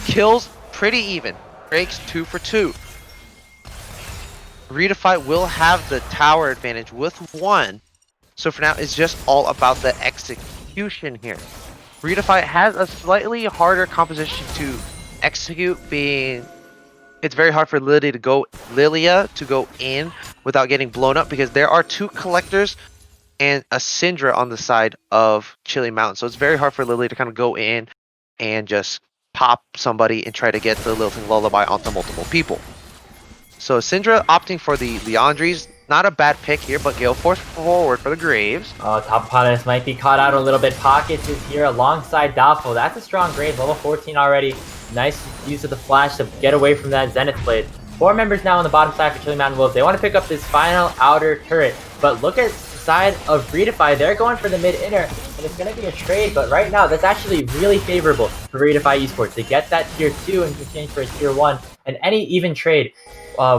Kills pretty even. Breaks 2 for 2. Redefy will have the tower advantage with 1. So for now, it's just all about the execution here. Redefy has a slightly harder composition to execute, being it's very hard for Lilia to go in without getting blown up, because there are 2 collectors and a Syndra on the side of Chili Mountain. So it's very hard for Lilia to kind of go in and just pop somebody and try to get the Lilting Lullaby onto multiple people. So Syndra opting for the Leandri's. Not a bad pick here, but Gale Force forward for the Graves. Top Opponents might be caught out a little bit. Pockets is here alongside Doubtful. That's a strong Graves, level 14 already. Nice use of the flash to get away from that Zenith Blade. 4 members now on the bottom side for Chili Mountain Wolves. They want to pick up this final outer turret, but look at the side of Redefy. They're going for the mid-inner, and it's going to be a trade, but right now that's actually really favorable for Redefy Esports. They get that tier 2 in exchange for a tier 1, and any even trade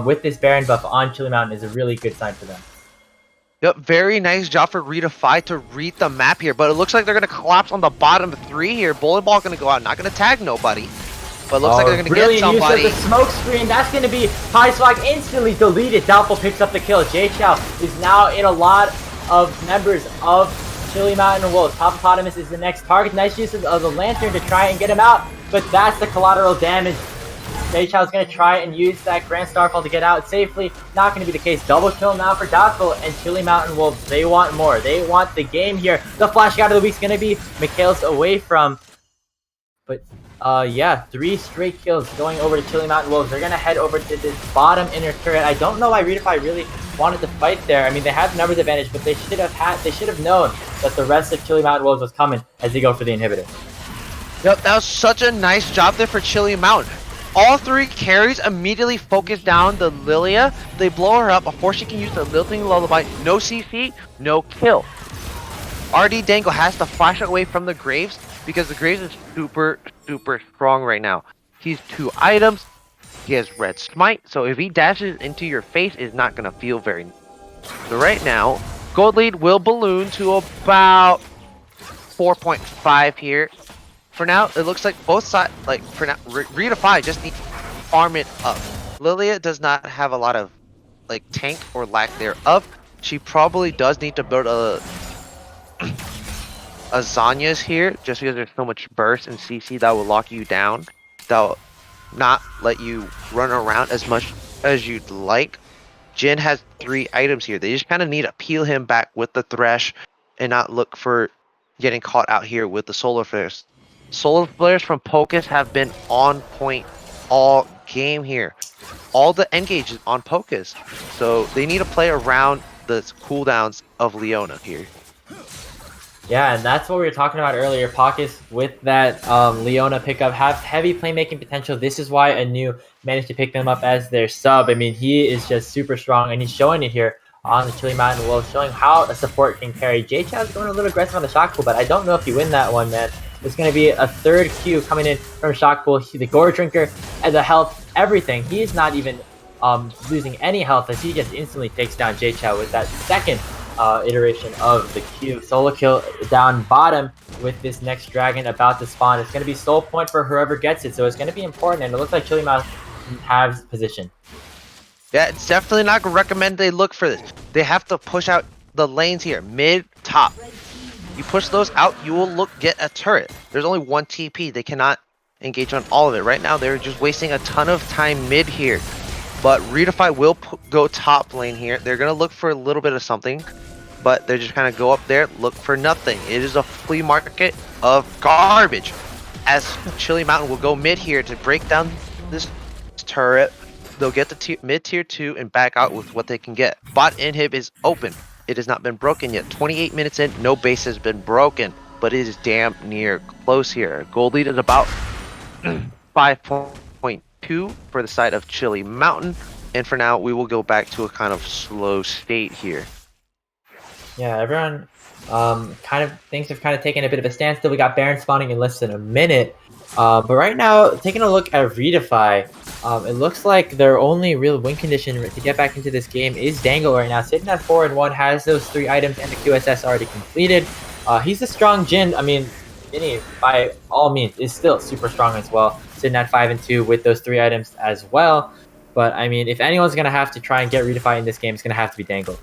with this Baron buff on Chili Mountain is a really good sign for them. Yep, very nice job for Redefy to read the map here, but it looks like they're going to collapse on the bottom 3 here. Bowling Ball going to go out, not going to tag nobody, but looks like they're going to get somebody. Use of the smoke screen, that's going to be Pipeswag instantly deleted. Doubtful picks up the kill. Jay-Chou is now in a lot of members of Chili Mountain Wolves. Hippopotamus is the next target. Nice use of the lantern to try and get him out, but that's the collateral damage. Jay Chou's going to try and use that Grand Starfall to get out safely. Not going to be the case. Double kill now for Doubtful and Chili Mountain Wolves. They want more. They want the game here. The flash out of the week is going to be Mikhail's away from. But yeah, 3 straight kills going over to Chili Mountain Wolves. They're going to head over to this bottom inner turret. I don't know why Redefy really wanted to fight there. I mean, they have numbers advantage, but they should have known that the rest of Chili Mountain Wolves was coming as they go for the inhibitor. Yep, that was such a nice job there for Chili Mountain. All 3 carries immediately focus down the Lilia. They blow her up before she can use the Lilting Lullaby. No CC, no kill. RD Dangle has to flash away from the Graves because the Graves is super, super strong right now. He's 2 items. He has Red Smite, so if he dashes into your face, it's not going to feel very nice. So right now, Gold lead will balloon to about 4.5 here. For now, it looks like both sides, like for now, Redefy just need to farm it up. Lilia does not have a lot of like tank or lack thereof. She probably does need to build a Zhonya's here, just because there's so much burst and CC that will lock you down. That will not let you run around as much as you'd like. Jhin has 3 items here. They just kind of need to peel him back with the Thresh and not look for getting caught out here with the Solar Flares. Solar Flares from Pokus have been on point all game here. All the engage is on Pokus. So they need to play around the cooldowns of Leona here. Yeah, and that's what we were talking about earlier. Pokus with that Leona pickup have heavy playmaking potential. This is why Anu managed to pick them up as their sub. I mean, he is just super strong, and he's showing it here on the Chili Mountain Wolves, showing how a support can carry. Jay Chou's going a little aggressive on the shock pool, but I don't know if you win that one, man. There's going to be a 3rd Q coming in from shock pool. The Gore Drinker and the health, everything. He's not even losing any health as he just instantly takes down Jay Chou with that 2nd iteration of the Q. Solo kill down bottom with this next dragon about to spawn. It's going to be soul point for whoever gets it, so it's going to be important, and it looks like Chili Mountain has position. Yeah, it's definitely not recommended they look for this. They have to push out the lanes here, mid, top. You push those out, you will get a turret. There's only 1 TP. They cannot engage on all of it. Right now, they're just wasting a ton of time mid here. But Redefy will go top lane here. They're going to look for a little bit of something, but they're just kind of go up there, look for nothing. It is a flea market of garbage. As Chili Mountain will go mid here to break down this turret. They'll get the mid tier 2 and back out with what they can get. Bot inhib is open. It has not been broken yet. 28 minutes in, no base has been broken, but it is damn near close here. Gold lead is about 5.2 for the side of Chili Mountain. And for now, we will go back to a kind of slow state here. Yeah, everyone things have kind of taken a bit of a standstill. We got Baron spawning in less than a minute. But right now, taking a look at Redefy, it looks like their only real win condition to get back into this game is Dangle right now. Sitting at 4-1, has those 3 items and the QSS already completed. He's a strong Jhin. I mean, Vinny, by all means, is still super strong as well. Sitting at 5-2 with those 3 items as well. But, I mean, if anyone's going to have to try and get Redefy in this game, it's going to have to be Dangle.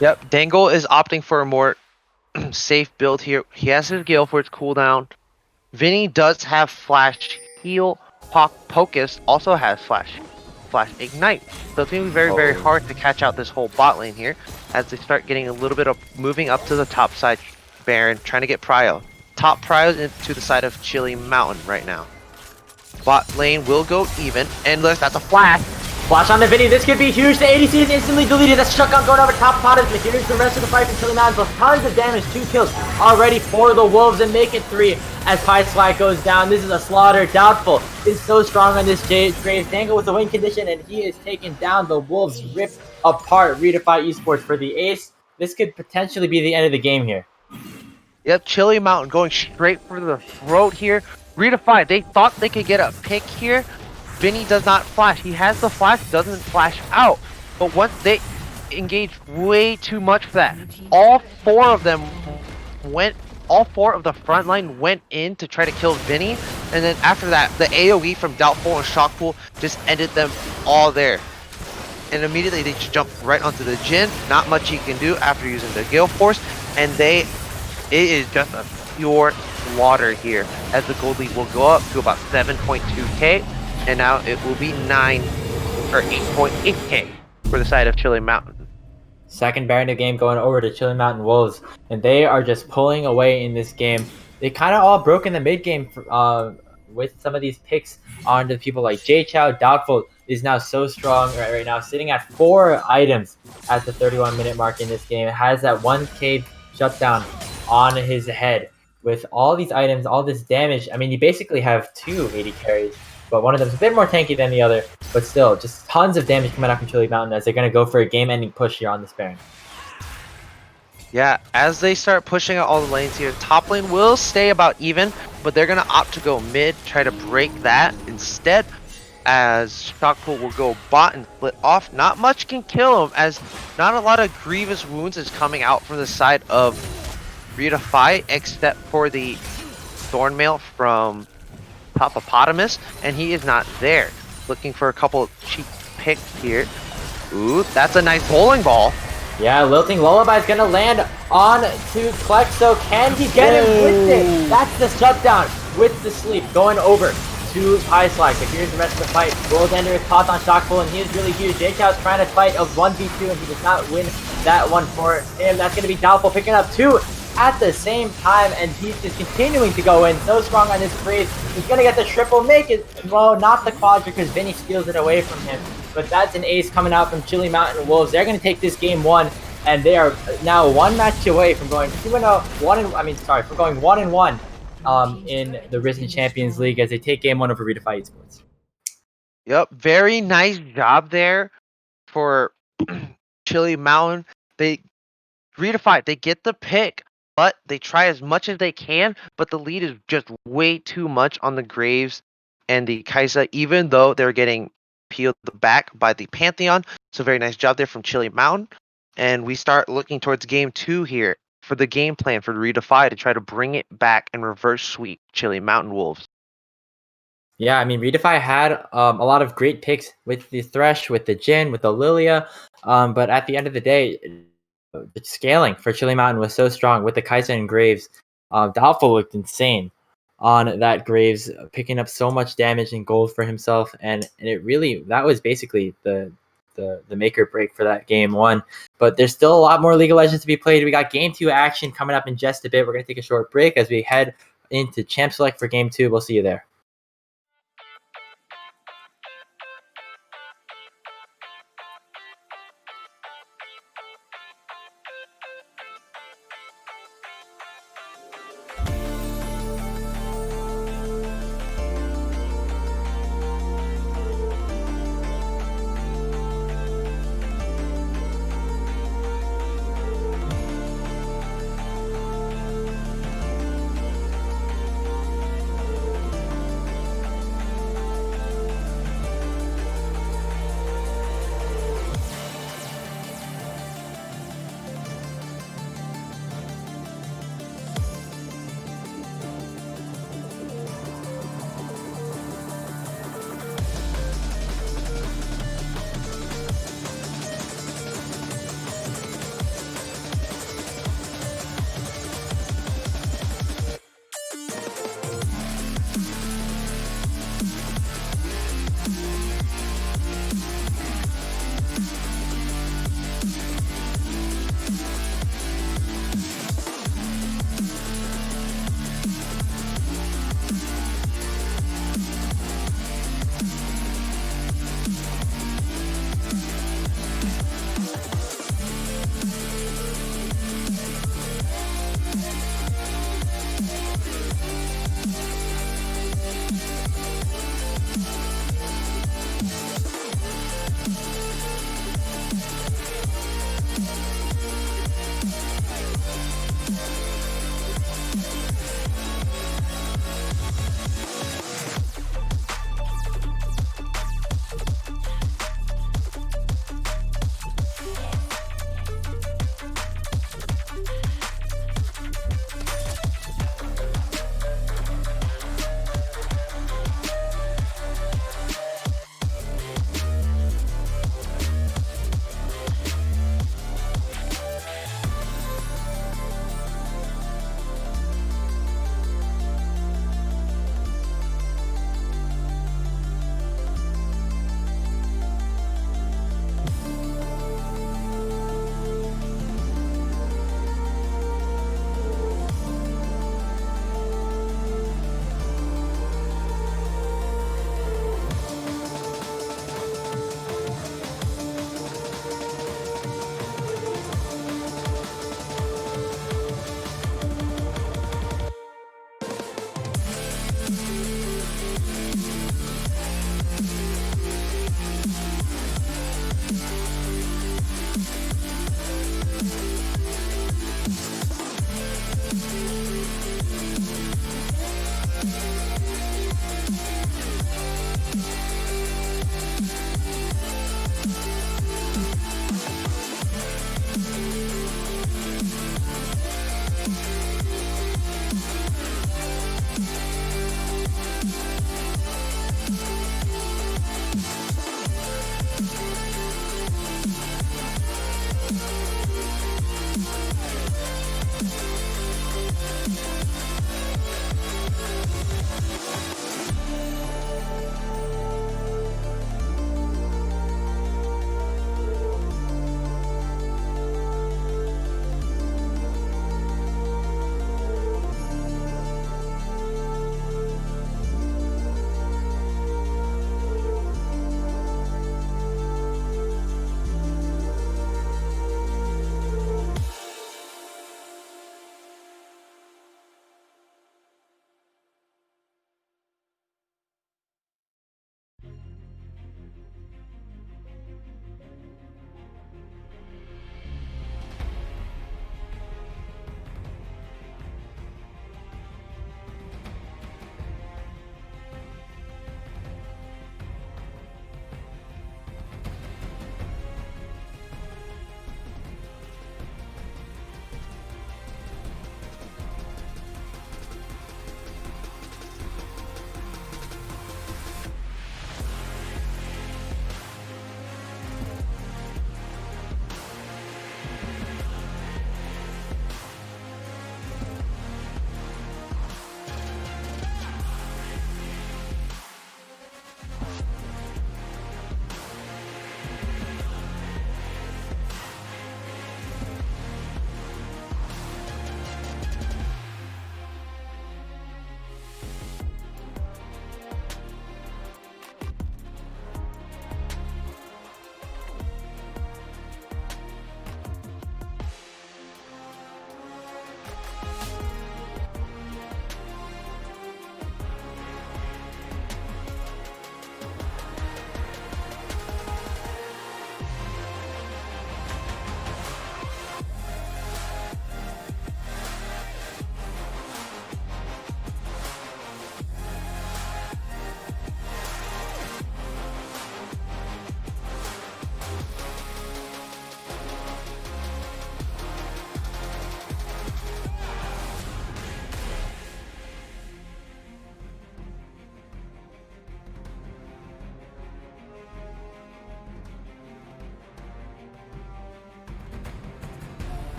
Yep, Dangle is opting for a more safe build here. He has his Gale for its cooldown. Vinny does have Flash Heal. Pokus also has Flash Ignite. So it's going to be very, very hard to catch out this whole bot lane here as they start getting a little bit of moving up to the top side. Baron trying to get Prio. Top Prio's into the side of Chili Mountain right now. Bot lane will go even, and look, that's a flash. Flash on the Vinny, this could be huge. The ADC is instantly deleted. That's Shotgun going over top pot. Here's the rest of the fight from Chili Mountain. Tons of damage, 2 kills already for the Wolves and make it 3 as Pie Swag goes down. This is a slaughter. Doubtful is so strong on this Graves. Dangle with the win condition, and he is taking down the Wolves. Ripped apart Redefy Esports for the ace. This could potentially be the end of the game here. Yep, Chili Mountain going straight for the throat here. Redefy, they thought they could get a pick here. Vinny does not flash. He has the flash, doesn't flash out. But once they engage way too much for that, all 4 of the front line went in to try to kill Vinny. And then after that, the AoE from Doubtful and Shockpool just ended them all there. And immediately they just jump right onto the Jhin. Not much he can do after using the Gale Force. And it is just a pure slaughter here as the gold lead will go up to about 7.2k. and now it will be 9 or 8.8K for the side of Chili Mountain. Second Baron of the game going over to Chili Mountain Wolves, and they are just pulling away in this game. They kind of all broke in the mid game with some of these picks onto people like Jay Chow. Doubtful is now so strong right now, sitting at 4 items at the 31-minute mark in this game. It has that 1K shutdown on his head with all these items, all this damage. I mean, you basically have 2 AD carries, but one of them is a bit more tanky than the other. But still, just tons of damage coming out from Chili Mountain as they're going to go for a game-ending push here on this Baron. Yeah, as they start pushing out all the lanes here, top lane will stay about even, but they're going to opt to go mid, try to break that instead, as Shockpool will go bot and split off. Not much can kill him, as not a lot of grievous wounds is coming out from the side of Redefy, except for the Thornmail from Topopotamus, and he is not there. Looking for a couple of cheap picks here. Ooh, that's a nice bowling ball. Yeah, Lilting Lullaby is going to land on to Klexo. Can he get him with it? That's the shutdown with the sleep going over to Pyslag. But here's the rest of the fight. Worldender is caught on Shockpool, and he is really huge. J-Chow is trying to fight a 1v2, and he does not win that one for him. That's going to be Doubtful picking up 2 at the same time, and he's just continuing to go in so strong on this freeze. He's going to get the triple, make it, well, not the quadra because Vinny steals it away from him. But that's an ace coming out from Chili Mountain Wolves. They're going to take this game 1, and they are now 1 match away from going 2-0, from going 1-1 in the Risen Champions League as they take game 1 over Redefy Esports. Yep, very nice job there for Chili Mountain. They Redefy, they get the pick, but they try as much as they can, but the lead is just way too much on the Graves and the Kai'Sa, even though they're getting peeled back by the Pantheon. So very nice job there from Chili Mountain. And we start looking towards game 2 here for the game plan for Redefy to try to bring it back and reverse sweep Chili Mountain Wolves. Yeah, I mean, Redefy had a lot of great picks with the Thresh, with the Jhin, with the Lilia, but at the end of the day, the scaling for Chili Mountain was so strong with the Kai'Sa and Graves. Doubtful looked insane on that Graves, picking up so much damage and gold for himself, and it really, that was basically the make or break for that game 1. But there's still a lot more League of Legends to be played. We got game 2 action coming up in just a bit. We're going to take a short break as we head into Champ Select for game 2. We'll see you there.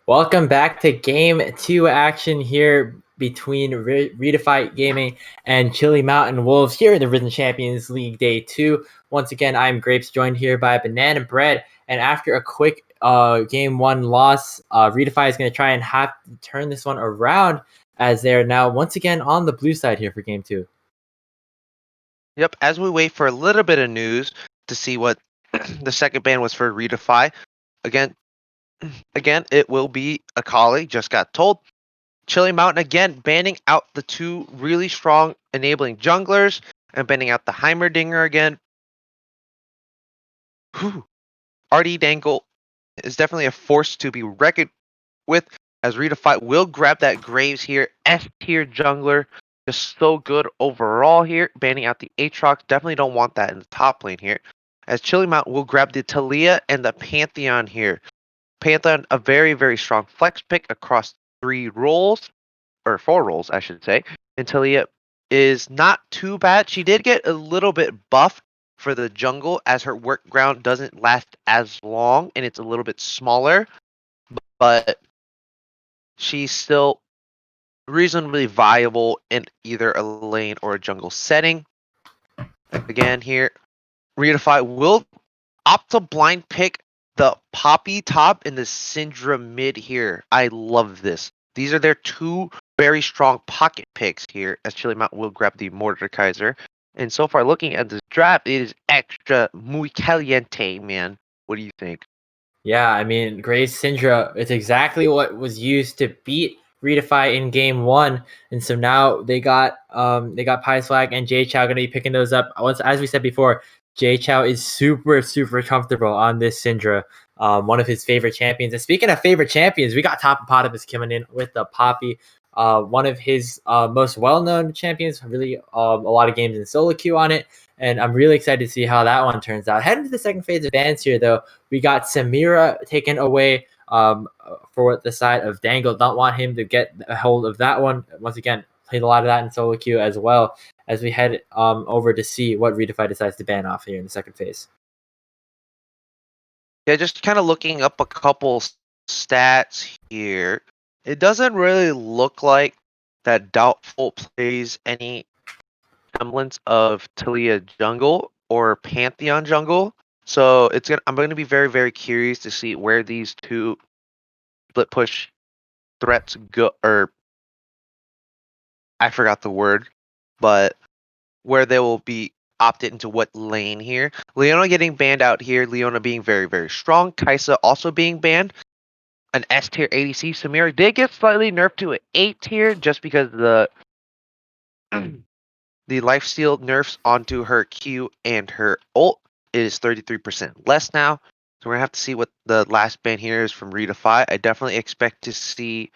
Welcome back to Game 2 action here between Redefy Gaming and Chili Mountain Wolves here in the Risen Champions League Day 2. Once again, I'm Grapes, joined here by Banana Bread. And after a quick Game 1 loss, Redefy is going to try and have to turn this one around as they're now once again on the blue side here for Game 2. Yep, as we wait for a little bit of news to see what the second ban was for Redefy, again, it will be Akali, just got told. Chili Mountain again banning out the two really strong enabling junglers and banning out the Heimerdinger again. Whew. RD Dangle is definitely a force to be reckoned with, as Redefy will grab that Graves here. S tier jungler, just so good overall here. Banning out the Aatrox, definitely don't want that in the top lane here. As Chili Mountain will grab the Taliyah and the Pantheon here. Pantheon, a very, very strong flex pick across 3 roles, or 4 roles, I should say. And Taliyah is not too bad. She did get a little bit buff for the jungle, as her work ground doesn't last as long and it's a little bit smaller, but she's still reasonably viable in either a lane or a jungle setting. Again here, Redefy will opt to blind pick the Poppy top and the Syndra mid here. I love this. These are their two very strong pocket picks here, as Chili Mountain will grab the Mordekaiser. And so far, looking at this draft, it is extra muy caliente, man. What do you think? Yeah, I mean, Graves Syndra, it's exactly what was used to beat Redefy in game 1. And so now they got Pies Flag and Jay Chow gonna be picking those up. Once, as we said before, Jay Chow is super, super comfortable on this Syndra. One of his favorite champions. And speaking of favorite champions, we got Topapotopus coming in with the Poppy. One of his most well-known champions, really a lot of games in solo queue on it. And I'm really excited to see how that one turns out. Heading to the second phase of bans here, though, we got Samira taken away for the side of Dangle. Don't want him to get a hold of that one. Once again, played a lot of that in solo queue as well, as we head over to see what Redefy decides to ban off here in the second phase. Yeah, just kind of looking up a couple stats here. It doesn't really look like that Doubtful plays any semblance of Taliyah jungle or Pantheon jungle. So I'm going to be very, very curious to see where these two split push threats go, or I forgot the word, but where they will be opted into what lane here. Leona getting banned out here. Leona being very, very strong. Kai'Sa also being banned. An S tier ADC. Samira did get slightly nerfed to an 8 tier just because the lifesteal nerfs onto her Q and her ult is 33% less now. So we're gonna have to see what the last ban here is from Redefy. I definitely expect to see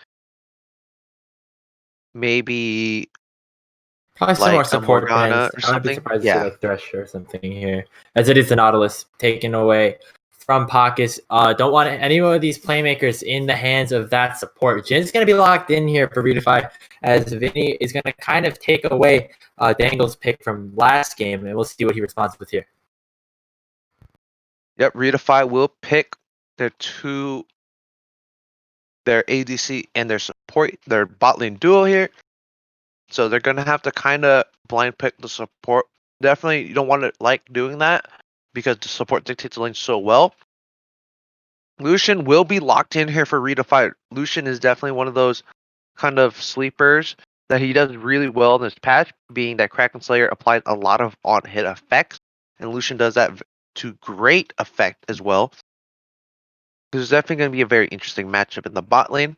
maybe Probably some more like a support Morgana bans. or I wouldn't be something. surprised to see Yeah. like Thresh or something here, as it is the Nautilus taken away from Pockets. Don't want any of these playmakers in the hands of that support. Jin's going to be locked in here for Redefy, as Vinny is going to kind of take away Dangle's pick from last game, and we'll see what he responds with here. Yep, Redefy will pick their ADC and their support, their bot lane duo here. So they're gonna have to kind of blind pick the support. Definitely, you don't want to like doing that because the support dictates the lane so well. Lucian will be locked in here for Redefy. Lucian is definitely one of those kind of sleepers that he does really well in this patch, being that Kraken Slayer applied a lot of on-hit effects, and Lucian does that to great effect as well. This is definitely going to be a very interesting matchup in the bot lane.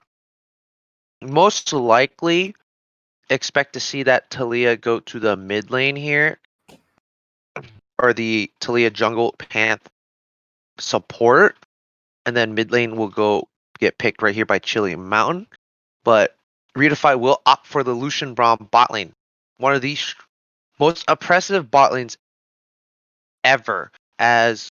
Most likely, expect to see that Taliyah go to the mid lane here, or the Taliyah jungle Panth support, and then mid lane will go get picked right here by Chili Mountain. But Redefy will opt for the Lucian Braum bot lane, one of the most oppressive bot lanes ever. As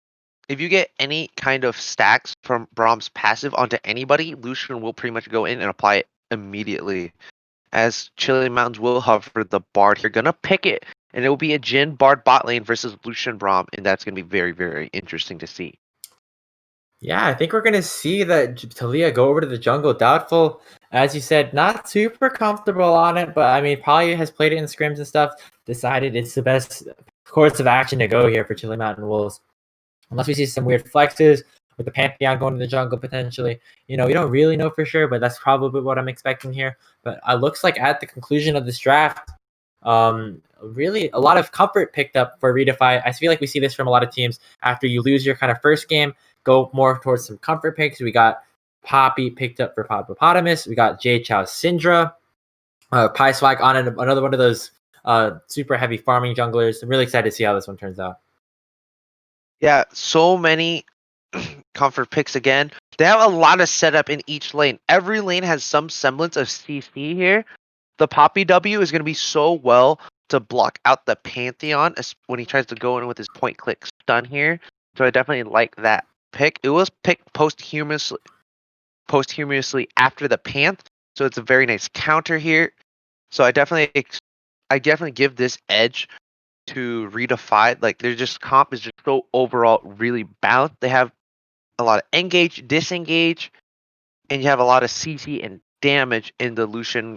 if you get any kind of stacks from Braum's passive onto anybody, Lucian will pretty much go in and apply it immediately. As Chili Mountains will hover the Bard here, gonna pick it, and it will be a Jhin Bard bot lane versus Lucian Braum, and that's gonna be very, very interesting to see. Yeah, I think we're gonna see that Talia go over to the jungle. Doubtful, as you said, not super comfortable on it, but I mean, probably has played it in scrims and stuff. Decided it's the best course of action to go here for Chili Mountain Wolves. Unless we see some weird flexes with the Pantheon going to the jungle potentially. We don't really know for sure, but that's probably what I'm expecting here. But it looks like at the conclusion of this draft, really a lot of comfort picked up for Redefy. I feel like we see this from a lot of teams. After you lose your kind of first game, go more towards some comfort picks. We got Poppy picked up for Popopotamus. We got Jay Chow Syndra. Pie Swag on another one of those super heavy farming junglers. I'm really excited to see how this one turns out. Yeah, so many comfort picks again. They have a lot of setup in each lane. Every lane has some semblance of CC here. The Poppy W is going to be so well to block out the Pantheon when he tries to go in with his point click stun here. So I definitely like that pick. It was picked posthumously after the Panth, so it's a very nice counter here. So I definitely give this edge to Redefy. Like their just comp is just so overall really balanced. They have a lot of engage, disengage, and you have a lot of CC and damage in the Lucian,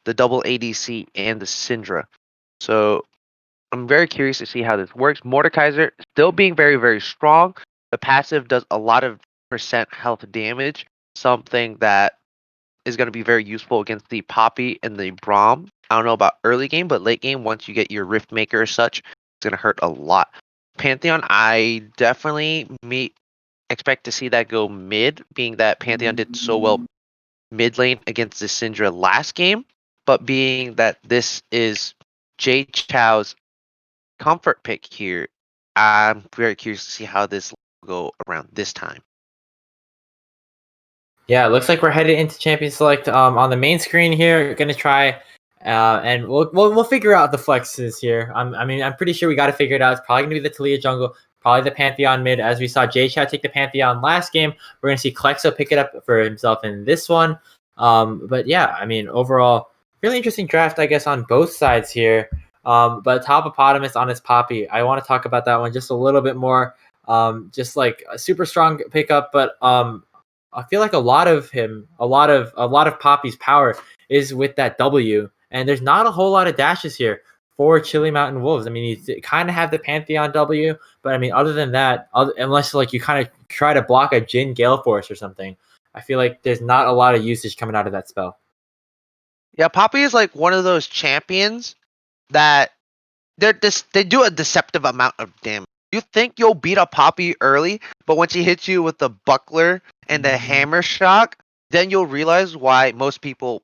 the double ADC, and the Syndra. So I'm very curious to see how this works. Mordekaiser still being very, very strong. The passive does a lot of percent health damage, something that is going to be very useful against the Poppy and the Braum. I don't know about early game, but late game, once you get your Rift Maker or such, it's going to hurt a lot. Pantheon, I definitely expect to see that go mid, being that Pantheon did so well mid lane against the Syndra last game, but being that this is Jay Chow's comfort pick here, I'm very curious to see how this will go around this time. Yeah, it looks like we're headed into Champion Select on the main screen here. We're gonna try, and we'll figure out the flexes here. I'm pretty sure we got to figure it out. It's probably gonna be the Talia jungle, probably the Pantheon mid, as we saw Jay Chat take the Pantheon last game. We're gonna see Klexo pick it up for himself in this one. But yeah, I mean overall, really interesting draft, I guess, on both sides here. But Topopotamus on his Poppy, I want to talk about that one just a little bit more. Just like a super strong pickup, but I feel like a lot of Poppy's power is with that W, and there's not a whole lot of dashes here for Chili Mountain Wolves. I mean, you kind of have the Pantheon W, but I mean, other than that, unless like you kind of try to block a Jin Gale Force or something, I feel like there's not a lot of usage coming out of that spell. Yeah, Poppy is like one of those champions that they do a deceptive amount of damage. You think you'll beat a Poppy early, but once he hits you with the buckler and the hammer shock, then you'll realize why most people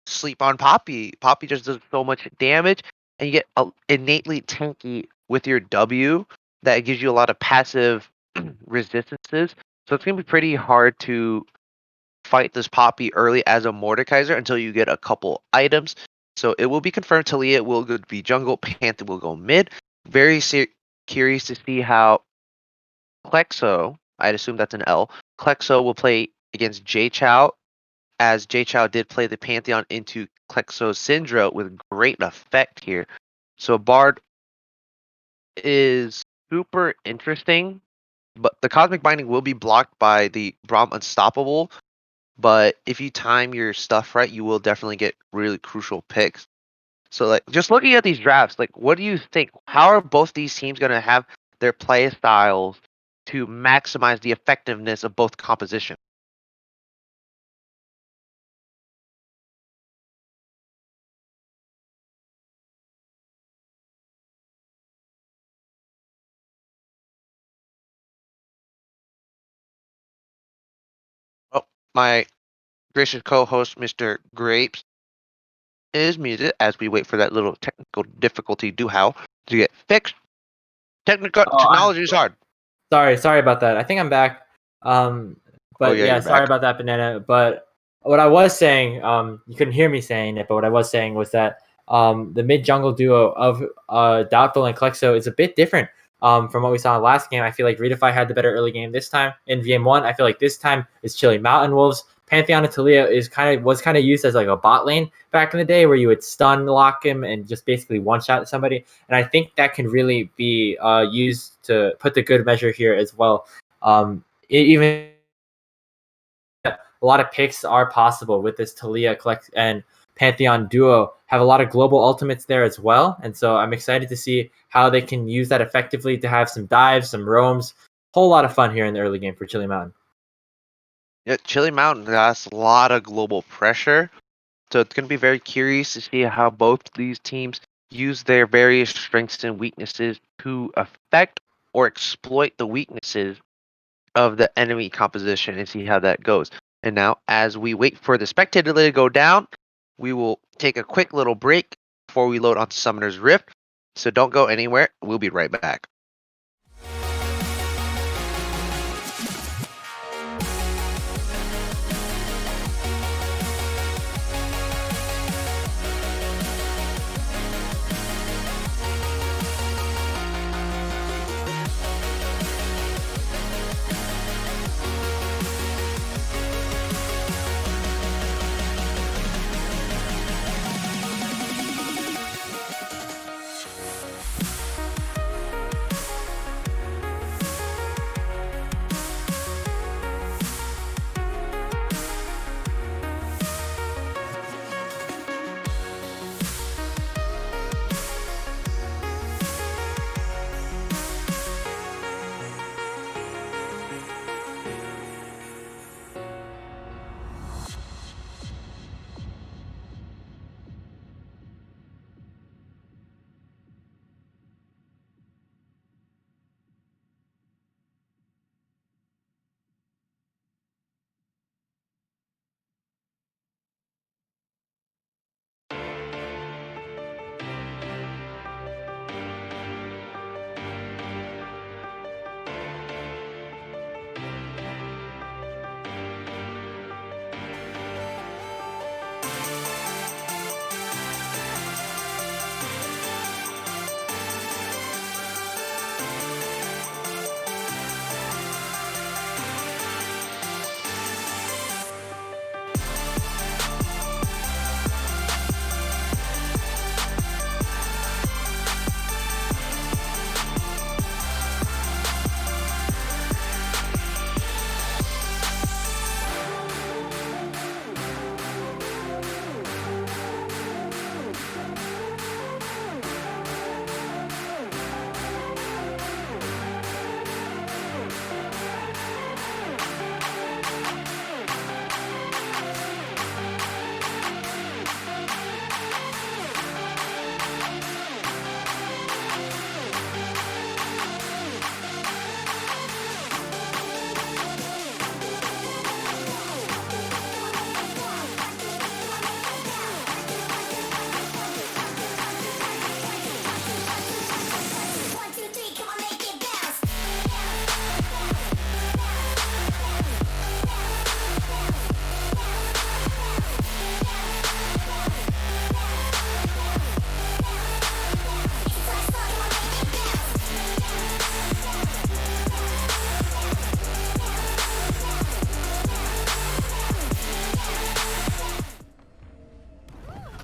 sleep on Poppy. Poppy just does so much damage, and you get innately tanky with your W that gives you a lot of passive resistances. So it's gonna be pretty hard to fight this Poppy early as a Mordekaiser until you get a couple items. So it will be confirmed Talia will go be jungle, Panther will go mid. Very curious to see how Klexo, I'd assume that's an L, Klexo will play against Jay Chow, as Jay Chow did play the Pantheon into Klexo's Syndra with great effect here. So Bard is super interesting, but the Cosmic Binding will be blocked by the Braum Unstoppable. But if you time your stuff right, you will definitely get really crucial picks. So, like, just looking at these drafts, like, what do you think? How are both these teams going to have their play styles to maximize the effectiveness of both composition? Oh, my gracious co-host, Mr. Grapes, is muted as we wait for that little technical difficulty to get fixed. Technical Oh, technology is hard. sorry about that. I think I'm back. Um, Oh but yeah, yeah, you're sorry back. about that, Banana. But what I was saying, you couldn't hear me saying it, but what I was saying was that the mid jungle duo of Doubtful and Klexo is a bit different from what we saw in the last game. I feel like Redefy had the better early game this time. In game one, I feel like this time is Chili Mountain Wolves. Pantheon and Talia was kind of used as like a bot lane back in the day where you would stun lock him and just basically one shot somebody. And I think that can really be used to put the good measure here as well. even a lot of picks are possible with this Talia collect and Pantheon duo. Have a lot of global ultimates there as well, and so I'm excited to see how they can use that effectively to have some dives, some roams. Whole lot of fun here in the early game for Chili Mountain. Yeah, Chili Mountain has a lot of global pressure, so it's going to be very curious to see how both these teams use their various strengths and weaknesses to affect or exploit the weaknesses of the enemy composition and see how that goes. And now, as we wait for the spectator to go down, we will take a quick little break before we load onto Summoner's Rift. So don't go anywhere. We'll be right back.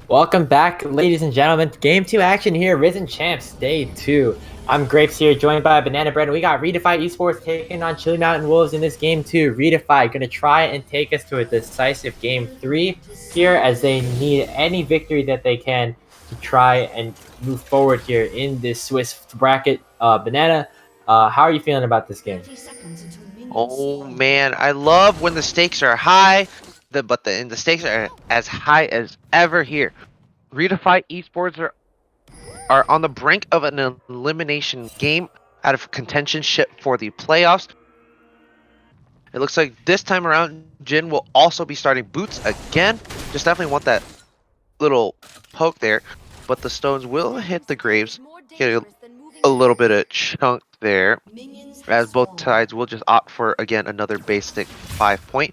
Welcome back, ladies and gentlemen. Game 2 action here. Risen Champs, Day 2. I'm Grapes here, joined by Banana Bread, and we got Redefy Esports taking on Chili Mountain Wolves in this game 2. Redefy going to try and take us to a decisive game 3 here, as they need any victory that they can to try and move forward here in this Swiss bracket. Banana, how are you feeling about this game? Oh man, I love when the stakes are high, but the stakes are as high as ever here. Redefy Esports are on the brink of an elimination game out of contention ship for the playoffs. It looks like this time around, Jin will also be starting Boots again. Just definitely want that little poke there, but the stones will hit the Graves, get a little bit of chunk there, as both sides will just opt for, again, another basic 5-point.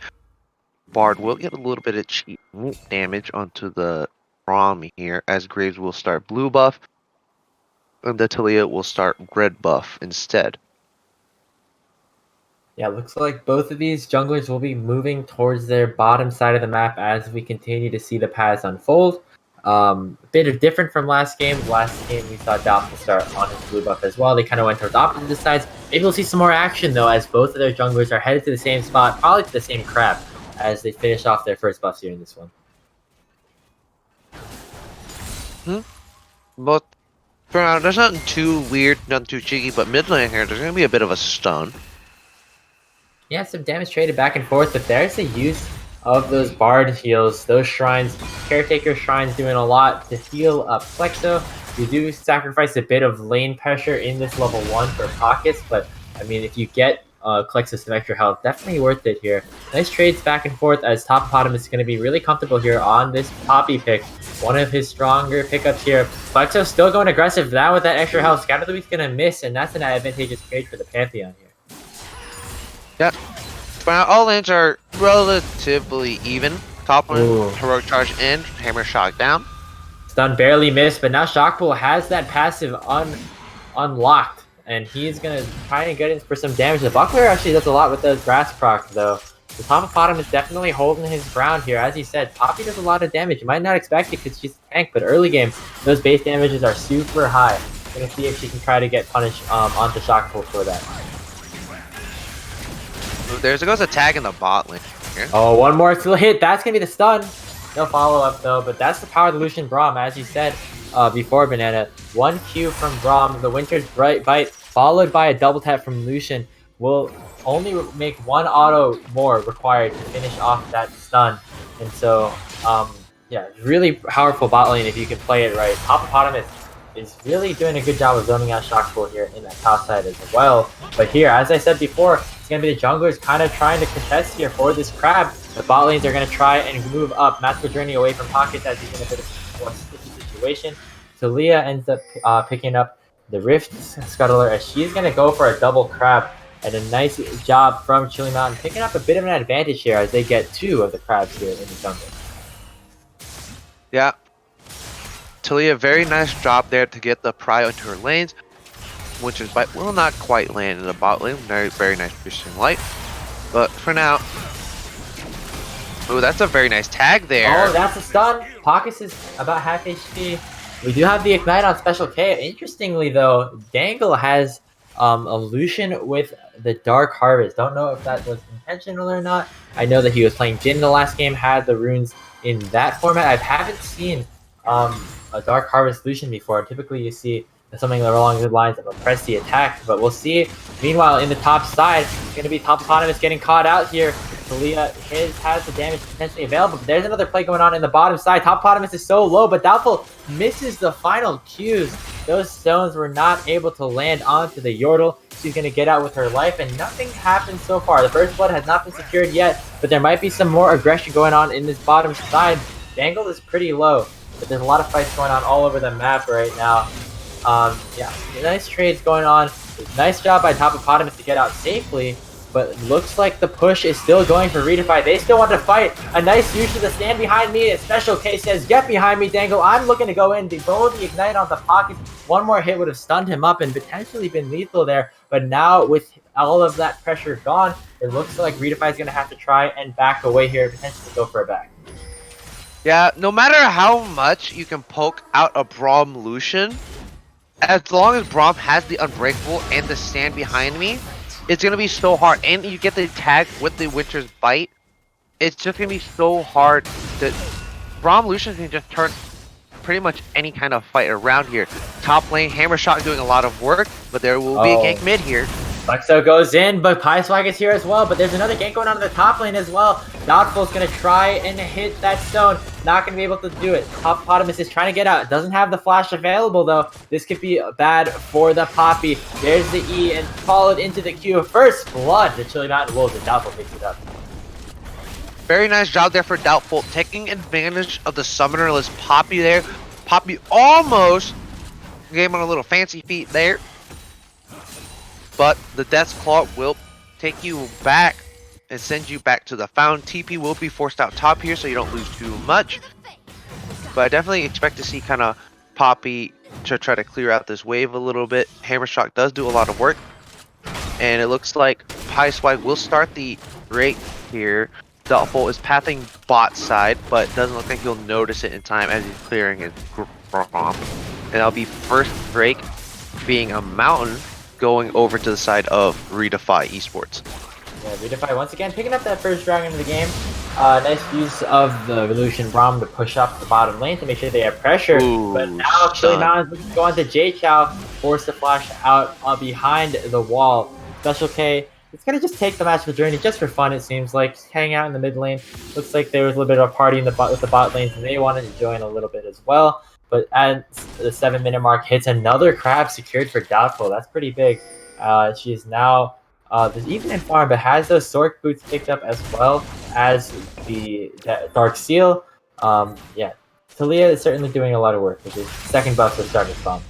Bard will get a little bit of cheap damage onto the Rom here, as Graves will start blue buff, and the Talia will start red buff instead. Yeah, looks like both of these junglers will be moving towards their bottom side of the map as we continue to see the paths unfold. A bit of different from last game. Last game we saw Doubtful start on his blue buff as well. They kind of went towards opposite sides. Maybe we'll see some more action though, as both of their junglers are headed to the same spot, probably to the same crab, as they finish off their first buffs here in this one. But for now, there's nothing too weird, nothing too cheeky, but mid lane here, there's going to be a bit of a stun. Yeah, some damage traded back and forth, but there's the use of those Bard heals, those shrines. Caretaker shrines doing a lot to heal up Plexo. You do sacrifice a bit of lane pressure in this level 1 for pockets, but I mean, if you get Plexo some extra health, definitely worth it here. Nice trades back and forth as Topopotamus is going to be really comfortable here on this Poppy pick. One of his stronger pickups here. Plexo still going aggressive now with that extra health. Scatter the Week's going to miss, and that's an advantageous trade for the Pantheon here. Yep. But all lanes are relatively even. Top lane, Heroic Charge in, Hammer Shock down. Stun barely missed, but now Shockpool has that passive unlocked, and he's going to try and get in for some damage. The Buckler actually does a lot with those grass procs, though. The Topopotamus is definitely holding his ground here. As he said, Poppy does a lot of damage. You might not expect it because she's a tank, but early game, those base damages are super high. Going to see if she can try to get punished onto Shockpool for that. There goes a tag in the bot lane here. Oh, one more still hit. That's going to be the stun. No follow-up, though, but that's the power of the Lucian Braum, as you said before, Banana. 1 Q from Braum, the Winter's Bright Bite, followed by a double tap from Lucian, will only make 1 auto more required to finish off that stun. And so, yeah, really powerful bot lane if you can play it right. Topopotamus is really doing a good job of zoning out Shockpool here in that top side as well. But here, as I said before, it's going to be the junglers kind of trying to contest here for this crab. The bot lanes are going to try and move up. Magical Journey away from Pockets as he's in a bit of a more sticky situation. Talia ends up picking up the Rift Scuttler as she's going to go for a double crab. And a nice job from Chilly Mountain, picking up a bit of an advantage here as they get 2 of the crabs here in the jungle. Yeah. Talia, very nice job there to get the pry into her lanes. Winter's Bite will not quite land in the bot lane. Very nice piercing light. But for now... Oh, that's a very nice tag there. Oh, that's a stun. Pockets is about half HP. We do have the Ignite on Special K. Interestingly, though, Dangle has a Lucian with the Dark Harvest. Don't know if that was intentional or not. I know that he was playing Jhin in the last game, had the runes in that format. I haven't seen a Dark Harvest Lucian before. Typically, you see something along the lines of a press the attack, but we'll see. Meanwhile, in the top side, it's going to be Topopotamus getting caught out here. Talia has the damage potentially available, but there's another play going on in the bottom side. Topopotamus is so low, but Doubtful misses the final Qs. Those stones were not able to land onto the Yordle. She's going to get out with her life, and nothing happened so far. The first blood has not been secured yet, but there might be some more aggression going on in this bottom side. Dangle is pretty low, but there's a lot of fights going on all over the map right now. Yeah, nice trades going on. Nice job by Topopotamus to get out safely, but looks like the push is still going for Redefy. They still want to fight. A nice use of the stand behind me. A Special K says, get behind me, Dangle. I'm looking to go in. Devote the Ignite on the Pockets. One more hit would have stunned him up and potentially been lethal there. But now with all of that pressure gone, it looks like Redefy is going to have to try and back away here, potentially go for a back. Yeah, no matter how much you can poke out a Braum Lucian, as long as Braum has the Unbreakable and the stand behind me, it's going to be so hard. And you get the tag with the Winter's Bite, it's just going to be so hard that Braum Lucian can just turn pretty much any kind of fight around here. Top lane, Hammer Shot doing a lot of work, but there will be a gank mid here. Plexo goes in, but Pie Swag is here as well, but there's another gank going on in the top lane as well. Doubtful's going to try and hit that stone. Not going to be able to do it. Topopotamus is trying to get out. Doesn't have the flash available, though. This could be bad for the Poppy. There's the E and followed into the Q. First blood. The Chilly Mountain Wolves, and Doubtful picks it up. Very nice job there for Doubtful, taking advantage of the summonerless Poppy there. Poppy almost gave on a little fancy feet there. But the Death's Claw will take you back and send you back to the fountain. TP will be forced out top here so you don't lose too much. But I definitely expect to see kind of Poppy to try to clear out this wave a little bit. Hammer Shock does do a lot of work. And it looks like Pie Swag will start the rake here. Doubtful is pathing bot side, but doesn't look like he'll notice it in time as he's clearing his Braum. And that'll be first break being a mountain going over to the side of Redefy Esports. Yeah, Redefy once again picking up that first dragon of the game. Nice use of the Evolution Braum to push up the bottom lane to make sure they have pressure. Ooh, but now Chili Mountain's going to Jaychou, forced to flash out behind the wall. Special K, it's going to just take the match for Journey just for fun, it seems like. Just hang out in the mid lane. Looks like there was a little bit of a party in the with the bot lanes, and they wanted to join a little bit as well. But at the 7-minute mark, hits another crab secured for Doubtful. That's pretty big. She is now... there's even in farm, but has those Sork boots picked up as well as the Dark Seal. Yeah, Talia is certainly doing a lot of work with his second buff to start his bomb.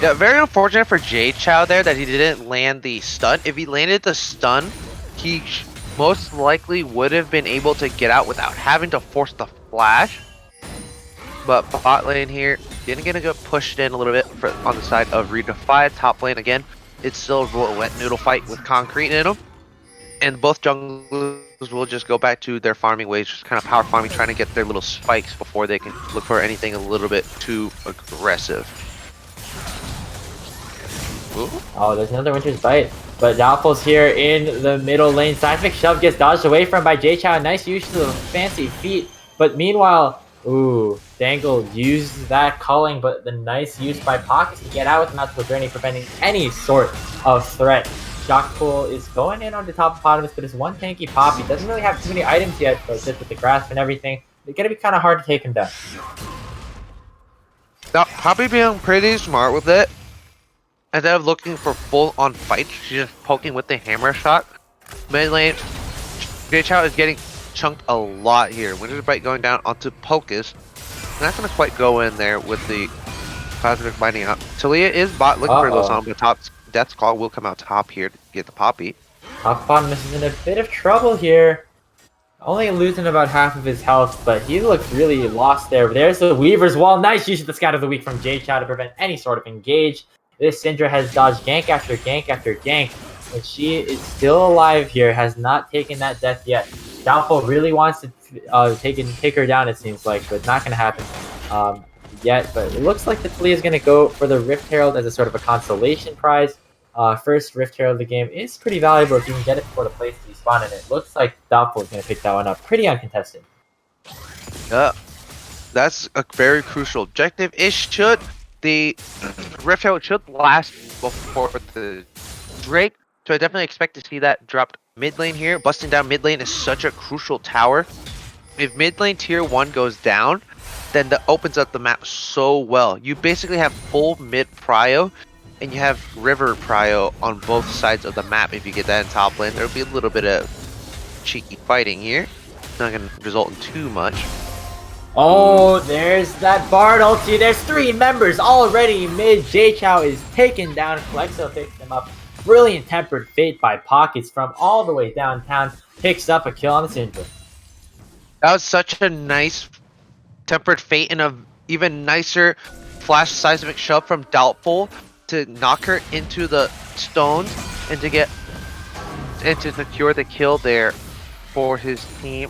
Yeah, very unfortunate for Jaychou there that he didn't land the stun. If he landed the stun, he most likely would have been able to get out without having to force the flash. But bot lane here, gonna get pushed in a little bit on the side of Redefy. Top lane again. It's still a wet noodle fight with concrete in them. And both junglers will just go back to their farming ways, just kind of power farming, trying to get their little spikes before they can look for anything a little bit too aggressive. Ooh. Oh, there's another Winter's Bite. But Doubtful's here in the middle lane. Seismic Shove gets dodged away from by Jaychou. Nice use of the fancy feet. But meanwhile, ooh, Dangle used that culling, but the nice use by Pockets to get out with Magical Journey, preventing any sort of threat. Shockpool is going in on the top of Potamus, but it's one tanky Poppy. Doesn't really have too many items yet, but just with the grasp and everything, it's gonna be kind of hard to take him down. Now, Poppy being pretty smart with it. Instead of looking for full-on fights, she's just poking with the hammer shot. Mid lane, Jaychou is getting chunked a lot here. Winter's Bite going down onto Pocus. Not gonna quite go in there with the Cosmic Binding up. Talia is bot looking for Lozan, but top Death's Claw will come out top here to get the Poppy. Poppymus is in a bit of trouble here. Only losing about half of his health, but he looks really lost there. There's the Weaver's Wall. Nice use of the Scout of the Week from Jaychou to prevent any sort of engage. This Syndra has dodged gank after gank after gank, but she is still alive here, has not taken that death yet. Doubtful really wants to take her down, it seems like, but not going to happen yet. But it looks like the Talia is going to go for the Rift Herald as a sort of a consolation prize. First Rift Herald of the game is pretty valuable if you can get it before the place to respawn, and it looks like Doubtful is going to pick that one up pretty uncontested. Yeah, that's a very crucial objective. The Rift Herald should last before the Drake, so I definitely expect to see that dropped mid lane here. Busting down mid lane is such a crucial tower. If mid lane tier 1 goes down, then that opens up the map so well. You basically have full mid prio, and you have river prio on both sides of the map. If you get that in top lane, there'll be a little bit of cheeky fighting here. Not going to result in too much. Oh, there's that Bard ulti. There's 3 members already mid. Jaychou is taken down. Flexo picks him up. Brilliant Tempered Fate by Pockets from all the way downtown. Picks up a kill on the Syndra. That was such a nice Tempered Fate and a even nicer flash Seismic Shove from Doubtful to knock her into the stones and to secure the kill there for his team,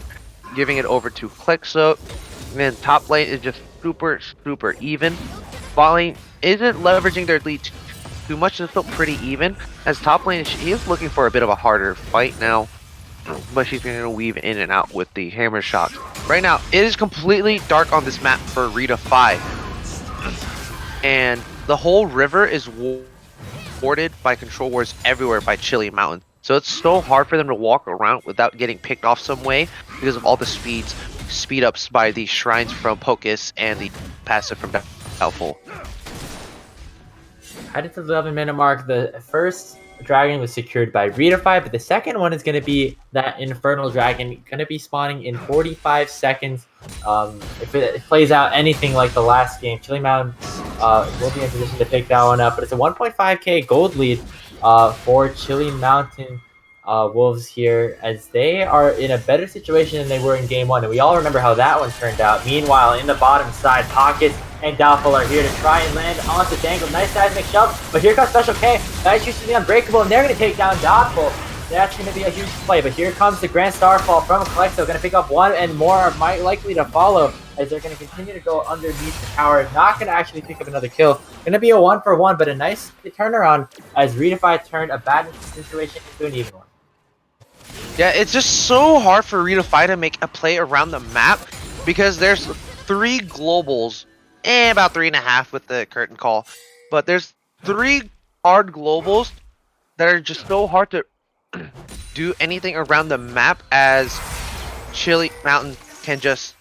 giving it over to Klexo. Man, top lane is just super even. Bot lane isn't leveraging their lead too much. It's still pretty even. As top lane, she is looking for a bit of a harder fight now, but she's going to weave in and out with the hammer shots. Right now, it is completely dark on this map for Redefy, and the whole river is warded by control wards everywhere by Chili Mountain. So it's so hard for them to walk around without getting picked off some way because of all the speed ups by the shrines from Pocus and the passive from Doubtful. At the 11-minute mark, the first dragon was secured by Redefy, but the second one is going to be that Infernal Dragon, going to be spawning in 45 seconds. If it plays out anything like the last game, Chili Mountain will be in position to pick that one up, but it's a 1.5k gold lead for Chili Mountain Wolves here, as they are in a better situation than they were in game 1, and we all remember how that one turned out. Meanwhile, in the bottom side, Pockets and Doubtful are here to try and land onto Dangle. Nice Seismic Shove, but here comes Special K. Nice use of the Unbreakable, and they're going to take down Doubtful. That's going to be a huge play, but here comes the Grand Starfall from Klexo. Going to pick up one, and more are likely to follow, as they're going to continue to go underneath the tower. Not going to actually pick up another kill, Gonna be a 1-for-1, but a nice turnaround as Redefy turned a bad situation into an even one. Yeah, it's just so hard for Redefy to make a play around the map because there's 3 globals and about 3.5 with the curtain call. But there's 3 hard globals that are just so hard to do anything around the map as Chili Mountain can just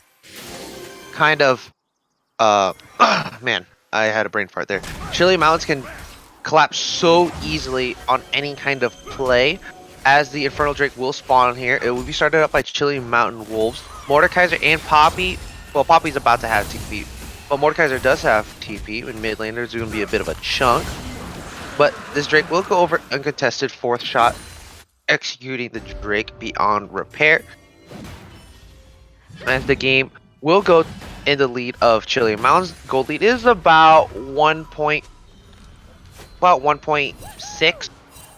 kind of man, I had a brain fart there. Chili Mountains can collapse so easily on any kind of play as the Infernal Drake will spawn here. It will be started up by Chili Mountain Wolves. Mordekaiser and Poppy. Well, Poppy's about to have TP, but Mordekaiser does have TP, and mid laner is going to be a bit of a chunk. But this Drake will go over uncontested 4th shot, executing the Drake beyond repair. And the game will go in the lead of Chili Mountains. Gold lead is about 1.6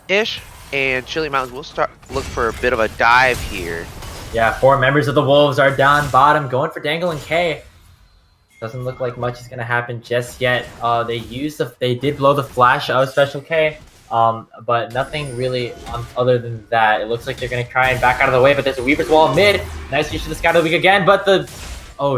ish, and Chili Mountains will start look for a bit of a dive here. Yeah, 4 members of the Wolves are down bottom, going for Dangle and K. Doesn't look like much is gonna happen just yet. They did blow the flash of Special K, but nothing really other than that. It looks like they're gonna try and back out of the way, but there's a Weaver's Wall mid. Nice use of the Scout of the Week again, but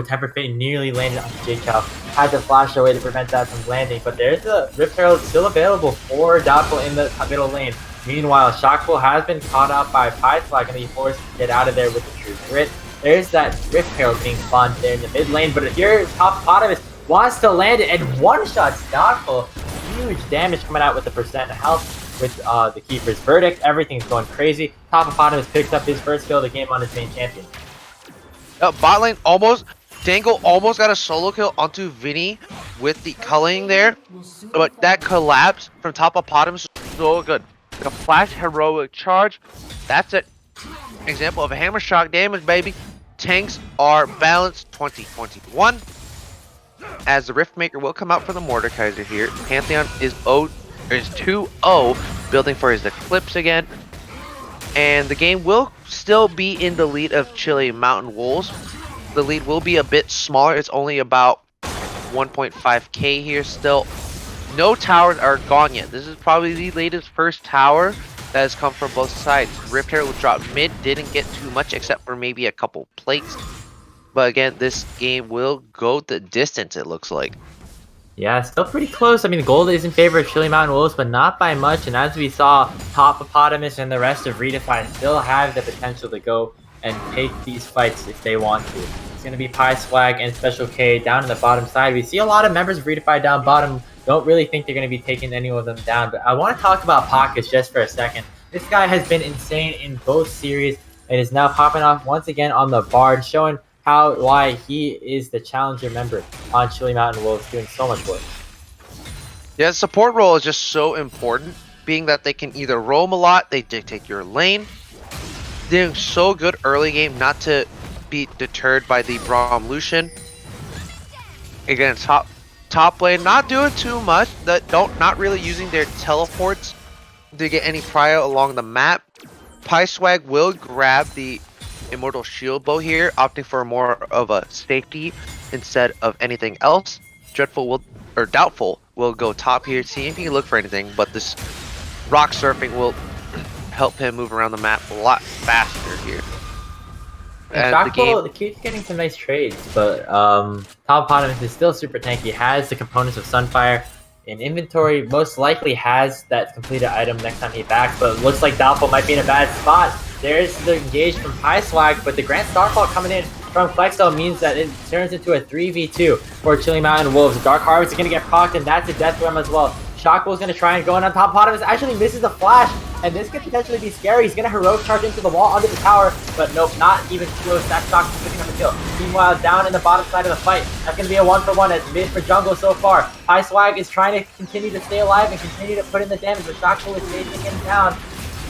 Tempered Fate nearly landed on J-Chow. Had to flash away to prevent that from landing, but there's a Rift Herald still available for Doubtful in the middle lane. Meanwhile, Shockful has been caught out by Pythlag and be forced to get out of there with the True Grit. There's that Rift Herald being spawned there in the mid lane, but here Topopotamus wants to land it and one-shots Doubtful. Huge damage coming out with the percent health with the Keeper's Verdict. Everything's going crazy. Topopotamus picks up his first kill of the game on his main champion. Bot lane Dangle almost got a solo kill onto Vinny with the culling there, but that collapse from Topopotamus was so good. Like a flash heroic charge. That's an example of a hammer shock damage, baby. Tanks are balanced 2021. As the Riftmaker will come out for the Mordekaiser here. Pantheon is 2-0, building for his Eclipse again. And the game will still be in the lead of Chili Mountain Wolves. The lead will be a bit smaller. It's only about 1.5k here still. No towers are gone yet. This is probably the latest first tower that has come from both sides. Rift Herald will drop mid. Didn't get too much except for maybe a couple plates. But again, this game will go the distance, it looks like. Yeah, still pretty close. I mean, the gold is in favor of Chili Mountain Wolves, but not by much. And as we saw, Topopotamus and the rest of Redefy still have the potential to go and take these fights if they want to. It's going to be Pythlag and Special K down in the bottom side. We see a lot of members of Redefy down bottom. Don't really think they're going to be taking any of them down. But I want to talk about Pockets just for a second. This guy has been insane in both series and is now popping off once again on the Bard, showing why he is the challenger member on Chili Mountain Wolves, doing so much work. Yeah, the support role is just so important, being that they can either roam a lot, they dictate your lane. Doing so good early game not to be deterred by the Braum Lucian. Again, top lane not doing too much, not really using their teleports to get any prio along the map. Pythlag will grab the Immortal Shield Bow here, opting for more of a safety instead of anything else. Doubtful will go top here, see if he can look for anything, but this rock surfing will help him move around the map a lot faster here. And Shockful keeps getting some nice trades, but Topopotamus is still super tanky, has the components of Sunfire in inventory, most likely has that completed item next time he backs, but looks like Doubtful might be in a bad spot. There's the engage from Pythlag, but the Grand Starfall coming in from Flexo means that it turns into a 3v2 for Chili Mountain Wolves. Dark Harvest is going to get procced, and that's a death for him as well. Shockful is going to try and go in on Topopotamus. Actually misses a flash, and this could potentially be scary. He's going to heroic charge into the wall under the tower, but nope, not even close. That Shock is picking up a kill. Meanwhile, down in the bottom side of the fight, that's going to be a 1-for-1 as mid for jungle so far. Pythlag is trying to continue to stay alive and continue to put in the damage, but Shockful is chasing him down.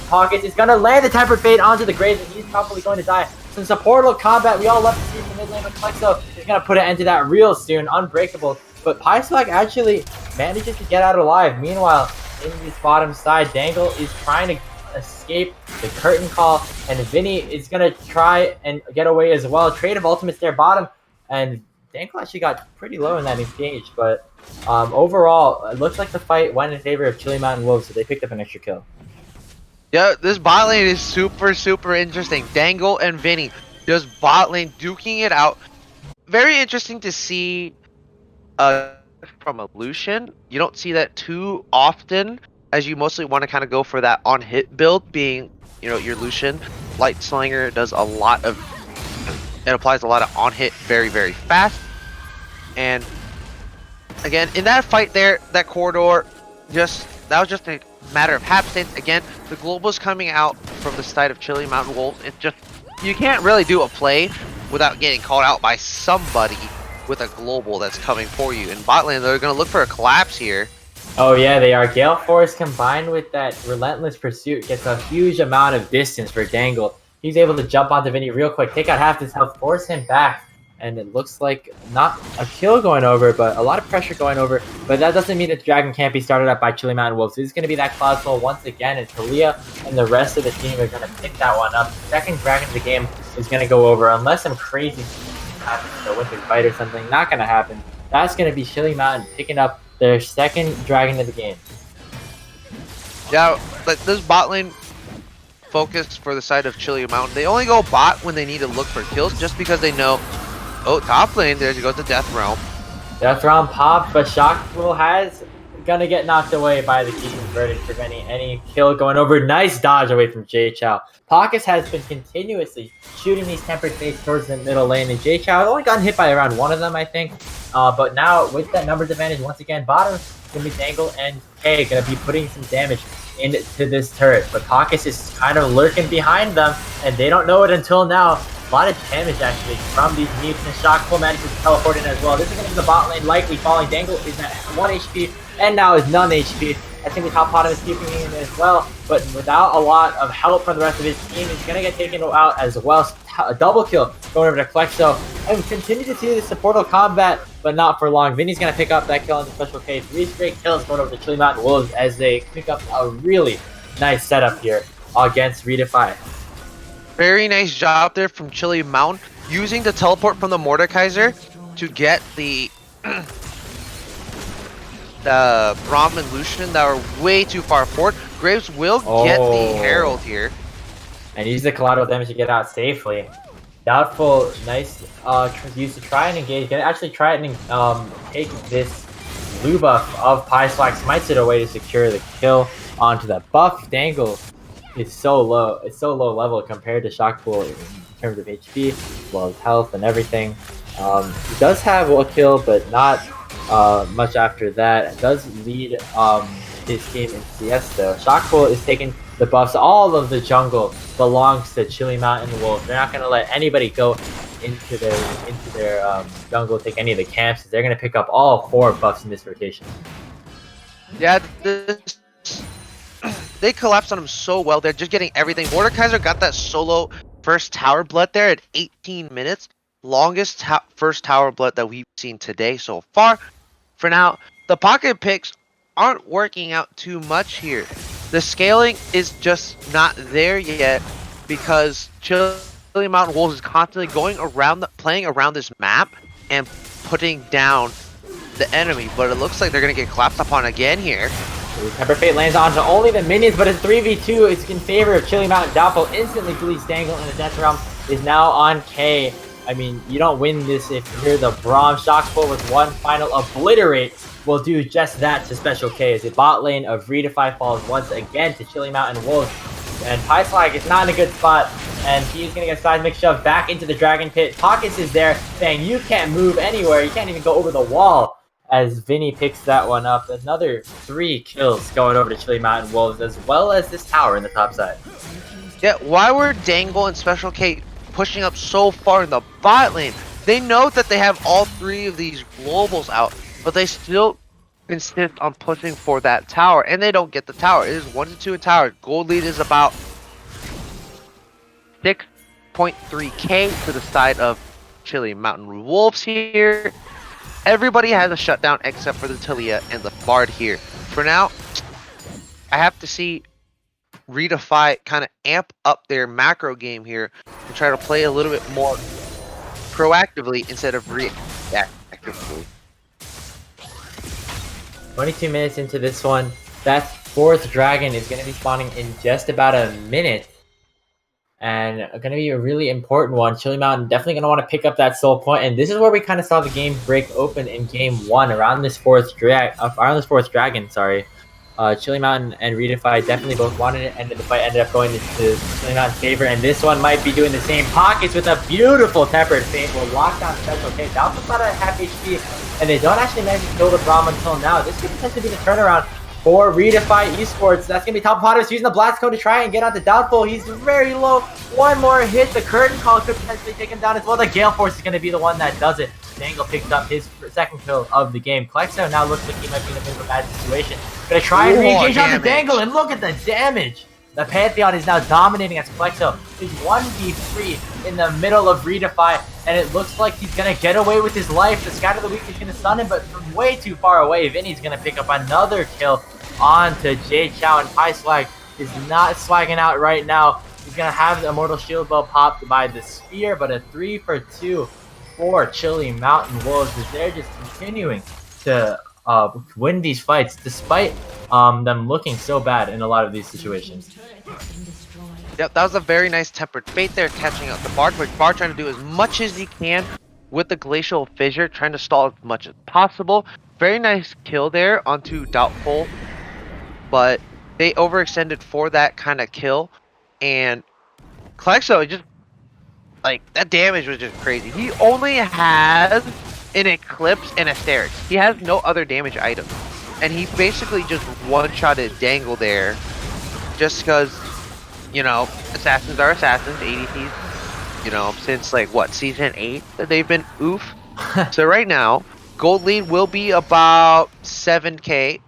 Pockets is going to land the Tempered Fate onto the Graves, and he's probably going to die. Some supportable combat we all love to see from the mid lane with Flexo is going to put an end to that real soon. Unbreakable. But Pythlag actually manages to get out alive. Meanwhile, in this bottom side, Dangle is trying to escape the curtain call, and Vinny is going to try and get away as well. Trade of ultimates there bottom, and Dangle actually got pretty low in that exchange, but overall, it looks like the fight went in favor of Chili Mountain Wolves, so they picked up an extra kill. Yeah, this bot lane is super interesting. Dangle and Vinny just bot lane duking it out. Very interesting to see from a Lucian. You don't see that too often, as you mostly want to kind of go for that on hit build, being, you know, your Lucian. Light Slinger does a lot of, it applies a lot of on hit very fast. And again, in that fight there, that corridor, that was just a matter of happenstance. Again, the globals coming out from the side of Chili Mountain Wolves. It's just, you can't really do a play without getting called out by somebody with a global that's coming for you. In bot lane, they're going to look for a collapse here. Oh yeah, they are. Gale Force combined with that Relentless Pursuit gets a huge amount of distance for Dangle. He's able to jump onto Vinny real quick, take out half his health, force him back. And it looks like not a kill going over, but a lot of pressure going over. But that doesn't mean that the Dragon can't be started up by Chili Mountain Wolves. This is going to be that Cloud Soul once again, and Talia and the rest of the team are going to pick that one up. The second Dragon of the game is going to go over, unless some crazy happens, a Winter Fight or something. Not going to happen. That's going to be Chili Mountain picking up their second Dragon of the game. Yeah, but this bot lane focus for the side of Chili Mountain, they only go bot when they need to look for kills, just because they know, oh, top lane, there goes the Death Realm. Death Realm popped, but Shockpool has gonna get knocked away by the Keeping Verdict, preventing any kill going over. Nice dodge away from Jay Chou. Pockets has been continuously shooting these tempered fates towards the middle lane, and Jay Chou has only gotten hit by around one of them, I think. But now, with that numbers advantage, once again, bottom gonna be Dangle and Kay gonna be putting some damage into this turret. But Pockets is kind of lurking behind them, and they don't know it until now. A lot of damage actually from these mutes, and Shockpool manages to teleport in as well. This is going to be the bot lane likely falling. Dangle is at 1 HP and now is none HP. I think the top bottom is keeping him in as well, but without a lot of help from the rest of his team, he's going to get taken out as well. A double kill going over to Klexo. And we continue to see this supportal combat, but not for long. Vinny's going to pick up that kill in the special case. 3 straight kills going over to Chili Mountain Wolves as they pick up a really nice setup here against Redefy. Very nice job there from Chili Mountain, using the teleport from the Mordekaiser to get the Braum and Lucian that are way too far forward. Graves will get the Herald here. And use the collateral damage to get out safely. Doubtful, nice use to try and engage. Gonna actually try and take this blue buff of Pyslack, smites it away to secure the kill onto the buff. Dangle is so low. It's so low level compared to Shockpool in terms of HP, as well as health and everything. He does have a kill, but not much after that. It does lead his team in CS though. Shockpool is taking the buffs. All of the jungle belongs to Chili Mountain Wolves. They're not going to let anybody go into their jungle, take any of the camps. They're going to pick up all 4 buffs in this rotation. Yeah, they collapsed on him so well. They're just getting everything. Mordekaiser got that solo first tower blood there at 18 minutes. Longest first tower blood that we've seen today so far. For now, the pocket picks aren't working out too much here. The scaling is just not there yet because Chili Mountain Wolves is constantly going around, playing around this map and putting down the enemy. But it looks like they're going to get collapsed upon again here. Temper Fate lands onto only the minions, but it's 3v2. It's in favor of Chili Mountain. Doubtful instantly deletes Dangle, and the Death Realm is now on K. I mean, you don't win this if you're the Braum. Shockpool with one final obliterate will do just that to Special K as the bot lane of Redefy falls once again to Chili Mountain Wolves. And Pyslag is not in a good spot, and he's going to get Seismic shoved back into the Dragon Pit. Pockets is there saying, you can't move anywhere. You can't even go over the wall. As Vinny picks that one up. Another 3 kills going over to Chili Mountain Wolves, as well as this tower in the top side. Yeah, why were Dangle and Special K pushing up so far in the bot lane? They know that they have all 3 of these globals out, but they still insist on pushing for that tower, and they don't get the tower. It is 1-2 in tower. Gold lead is about 6.3k to the side of Chili Mountain Wolves here. Everybody has a shutdown except for the Talia and the Bard here. For now, I have to see Redefy kind of amp up their macro game here and try to play a little bit more proactively instead of actively. 22 minutes into this one. That fourth dragon is going to be spawning in just about a minute. And going to be a really important one. Chili Mountain definitely going to want to pick up that soul point. And this is where we kind of saw the game break open in game one around this fourth dragon, sorry. Chili Mountain and Redefy definitely both wanted it, and the fight ended up going to Chili Mountain's favor. And this one might be doing the same. Pockets with a beautiful Tempered Fate will lock down Special K. Down to about a half HP, and they don't actually manage to kill the Braum until now. This could potentially be the turnaround for Redefy Esports. That's going to be Top Potters using the Blast Cone to try and get onto Doubtful. He's very low. One more hit. The Curtain Call could potentially take him down as well. The Gale Force is going to be the one that does it. Dangle picks up his second kill of the game. Klexo now looks like he might be in a bit of a bad situation. Gonna try and re-engage on the Dangle, and look at the damage! The Pantheon is now dominating as Klexo. He's 1v3 in the middle of Redefy, and it looks like he's gonna get away with his life. The Scatter the Weak is gonna stun him, but from way too far away, Vinny's gonna pick up another kill onto Jay Chou, and Swag is not swagging out right now. He's gonna have the Immortal Shield Bow popped by the Spear, but a 3 for 2 for Chili Mountain Wolves as they're just continuing to win these fights despite them looking so bad in a lot of these situations. Yep, that was a very nice Tempered Fate there, catching up the Bard. But Bard trying to do as much as he can with the Glacial Fissure, trying to stall as much as possible. Very nice kill there onto Doubtful, but they overextended for that kind of kill, and Klexo just, like, that damage was just crazy. He only has an Eclipse and a Asterix. He has no other damage items. And he basically just one-shotted Dangle there just because, you know, assassins are assassins, ADCs, you know, since, like, what, Season 8 that they've been oof. So right now, gold lead will be about 7k.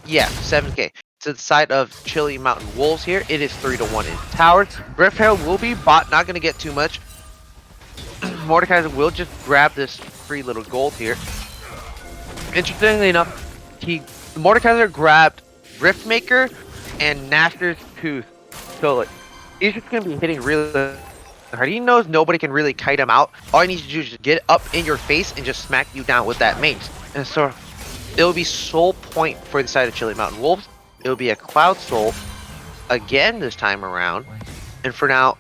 Yeah, 7k. To the side of Chili Mountain Wolves here, it is 3-1 in towers. Rift Herald will be bot, not going to get too much. Mordekaiser will just grab this free little gold here. Interestingly enough, Mordekaiser grabbed Riftmaker and Nashor's Tooth. So like, he's just going to be hitting really hard. He knows nobody can really kite him out. All he needs to do is just get up in your face and just smack you down with that mace. And so it will be soul point for the side of Chili Mountain Wolves. It will be a Cloud Soul again this time around. And for now,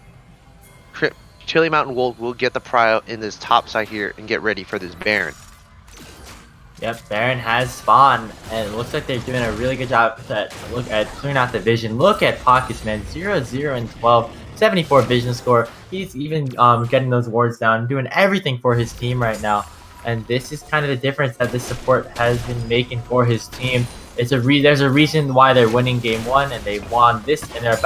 Chili Mountain Wolves will get the prio in this top side here and get ready for this Baron. Yep, Baron has spawned, and it looks like they're doing a really good job look at clearing out the vision. Look at Pockets, man. 0-0 and 12, 74 vision score. He's even getting those wards down, doing everything for his team right now. And this is kind of the difference that this support has been making for his team. There's a reason why they're winning game one, and they won this, and they're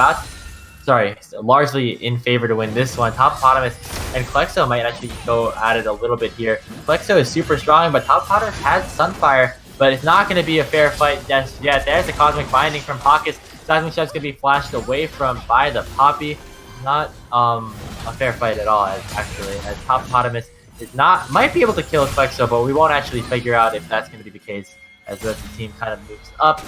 largely in favor to win this one. Top Potamus and Klexo might actually go at it a little bit here. Klexo is super strong, but Top Potamus has Sunfire, but it's not going to be a fair fight just yet. There's the Cosmic Binding from Pockets. Cosmic Shot's going to be flashed away from by the Poppy. Not a fair fight at all, actually, as Top Potamus might be able to kill Klexo, but we won't actually figure out if that's going to be the case as the team kind of moves up.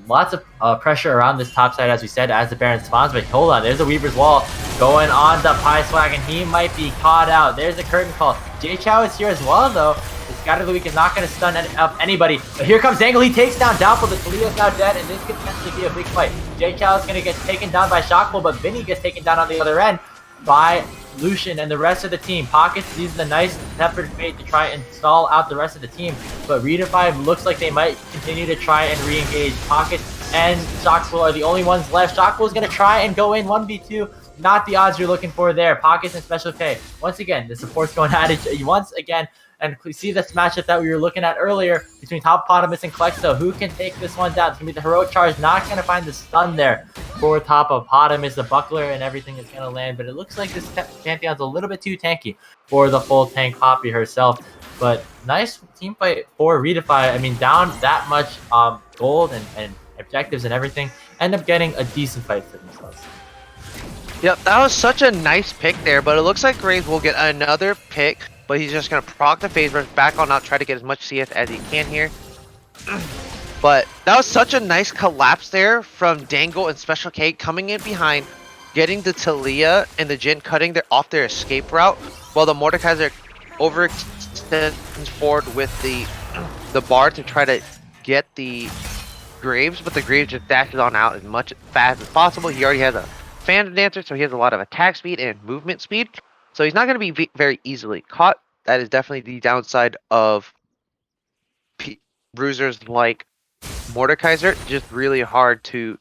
Lots of pressure around this top side, as we said, as the Baron spawns. But hold on, there's a Weaver's Wall going on the Swag, and he might be caught out. There's a Curtain Call. Jay Chou is here as well, though. The Scatter of the Weak is not going to stun up anybody. But here comes Dangle. He takes down Doubtful. The Toledo is now dead, and this could potentially be a big fight. Jay Chou is going to get taken down by Shockful, but Vinny gets taken down on the other end by Lucian and the rest of the team. Pockets uses a nice Tempered Fate to try and stall out the rest of the team, but Redefy looks like they might continue to try and re-engage. Pockets and Shockful are the only ones left. Shockful is going to try and go in 1v2. Not the odds you're looking for there. Pockets and Special K. Once again, the support's going at it once again. And we see this matchup that we were looking at earlier between Top Potamus and Klexo. Who can take this one down? It's going to be the Heroic Charge. Not going to find the stun there for Top Potamus. The Buckler and everything is going to land. But it looks like this Pantheon's a little bit too tanky for the full tank Poppy herself. But nice team fight for Redefy. I mean, down that much gold and objectives and everything. End up getting a decent fight for themselves. Yep, that was such a nice pick there. But it looks like Graves will get another pick. But he's just going to proc the phase rush, back on out, try to get as much CS as he can here. But that was such a nice collapse there from Dangle and Special K coming in behind, getting the Talia and the Jhin cutting off their escape route, while the Mordekaiser overextended sends forward with the Bard to try to get the Graves, but the Graves just dashes on out as much fast as possible. He already has a Phantom Dancer, so he has a lot of attack speed and movement speed. So he's not going to be very easily caught. That is definitely the downside of bruisers like Mordekaiser. Just really hard to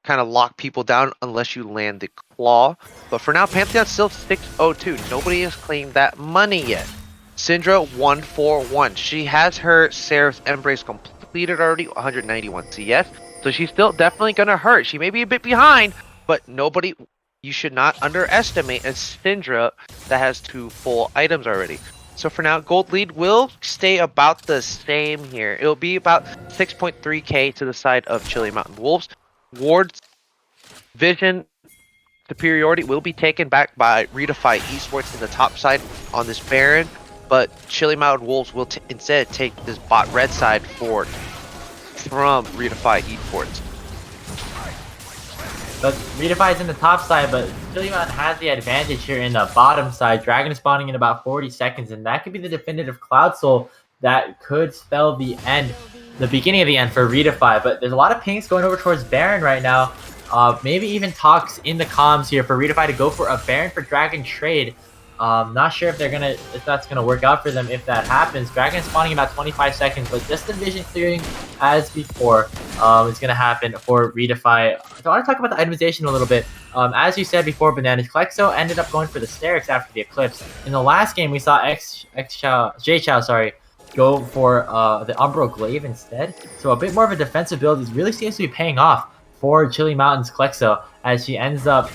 kind of lock people down unless you land the claw. But for now, Pantheon's still 6-0-2. Nobody has claimed that money yet. Syndra 1-4-1. She has her Seraph's Embrace completed already, 191 CS. So she's still definitely going to hurt. She may be a bit behind, but you should not underestimate a Syndra that has 2 full items already. So for now, gold lead will stay about the same here. It'll be about 6.3k to the side of Chili Mountain Wolves. Ward's vision superiority will be taken back by Redefy Esports in the top side on this Baron, but Chili Mountain Wolves will instead take this bot red side forward from Redefy Esports. But Redefy is in the top side, but Chili Mountain has the advantage here in the bottom side. Dragon is spawning in about 40 seconds, and that could be the definitive Cloud Soul that could spell the end, the beginning of the end for Redefy. But there's a lot of pings going over towards Baron right now. Maybe even talks in the comms here for Redefy to go for a Baron for Dragon trade. Not sure if that's gonna work out for them if that happens. Dragon is spawning in about 25 seconds, but just the vision clearing as before is gonna happen for Redefy. So I want to talk about the itemization a little bit. As you said before, Bananas, Klexo ended up going for the Sterix after the Eclipse. In the last game, we saw Jay-Chou, go for the Umbro Glaive instead. So a bit more of a defensive build. It really seems to be paying off for Chili Mountain's Klexo as she ends up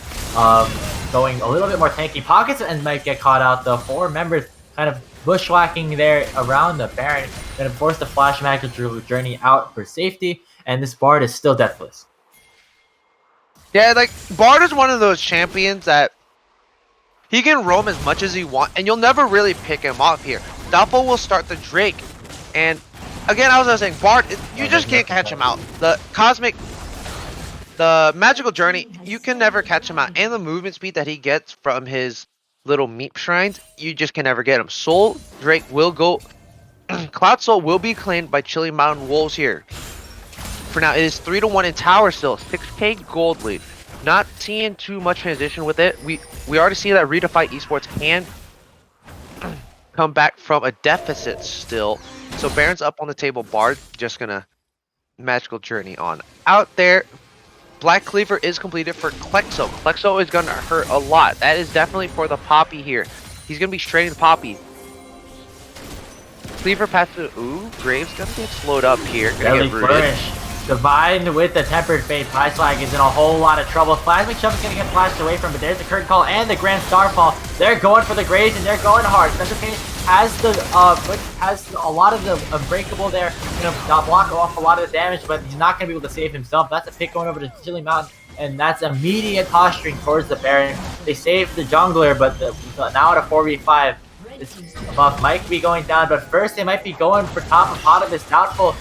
going a little bit more tanky. Pockets and might get caught out though. 4 members kind of bushwhacking there around the Baron. Gonna force the Flash Magical Journey out for safety, and this Bard is still deathless. Yeah, like Bard is one of those champions that he can roam as much as he wants, and you'll never really pick him off here. Doppel will start the Drake, and again, I was saying, Bard, you just can't catch him out. The Magical Journey, you can never catch him out, and the movement speed that he gets from his little meep shrines, you just can never get him. Soul Drake will go. Cloud Soul will be claimed by Chili Mountain Wolves here. For now, it is 3-1 in tower still, 6k gold lead. Not seeing too much transition with it. We already see that Redefy Esports can come back from a deficit still. So Baron's up on the table. Bard just gonna Magical Journey on out there. Black Cleaver is completed for Klexo. Klexo is going to hurt a lot. That is definitely for the Poppy here. He's going to be straining the Poppy. Cleaver passes. Ooh, Graves going to get slowed up here. Gonna get rooted. Combined with the Tempered Fate, Pyslag is in a whole lot of trouble. Plasmic Shove is going to get flashed away from, but there's the Curtain Call and the Grand Starfall. They're going for the Graves, and they're going hard. Spencer Payne has a lot of the Unbreakable there. Going to block off a lot of the damage, but he's not going to be able to save himself. That's a pick going over to Chili Mountain, and that's immediate posturing towards the Baron. They saved the jungler, but now at a 4v5, this buff might be going down. But first, they might be going for top of Potamus. Doubtful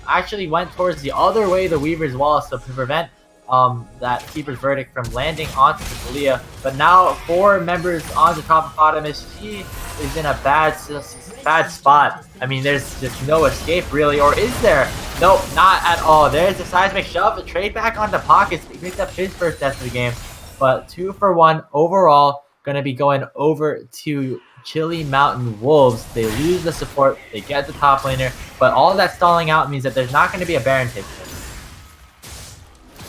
actually went towards the other way, the Weaver's Wall, so to prevent that Keeper's Verdict from landing onto the Talia. But now 4 members on the top of Potamus. She is in a bad spot. I mean, there's just no escape really, or is there? Nope, not at all. There's the Seismic Shove, the trade back onto Pockets. He picked up his first death of the game, but 2 for 1 overall. Gonna be going over to Chili Mountain Wolves. They lose the support, they get the top laner, but all of that stalling out means that there's not going to be a Baron take.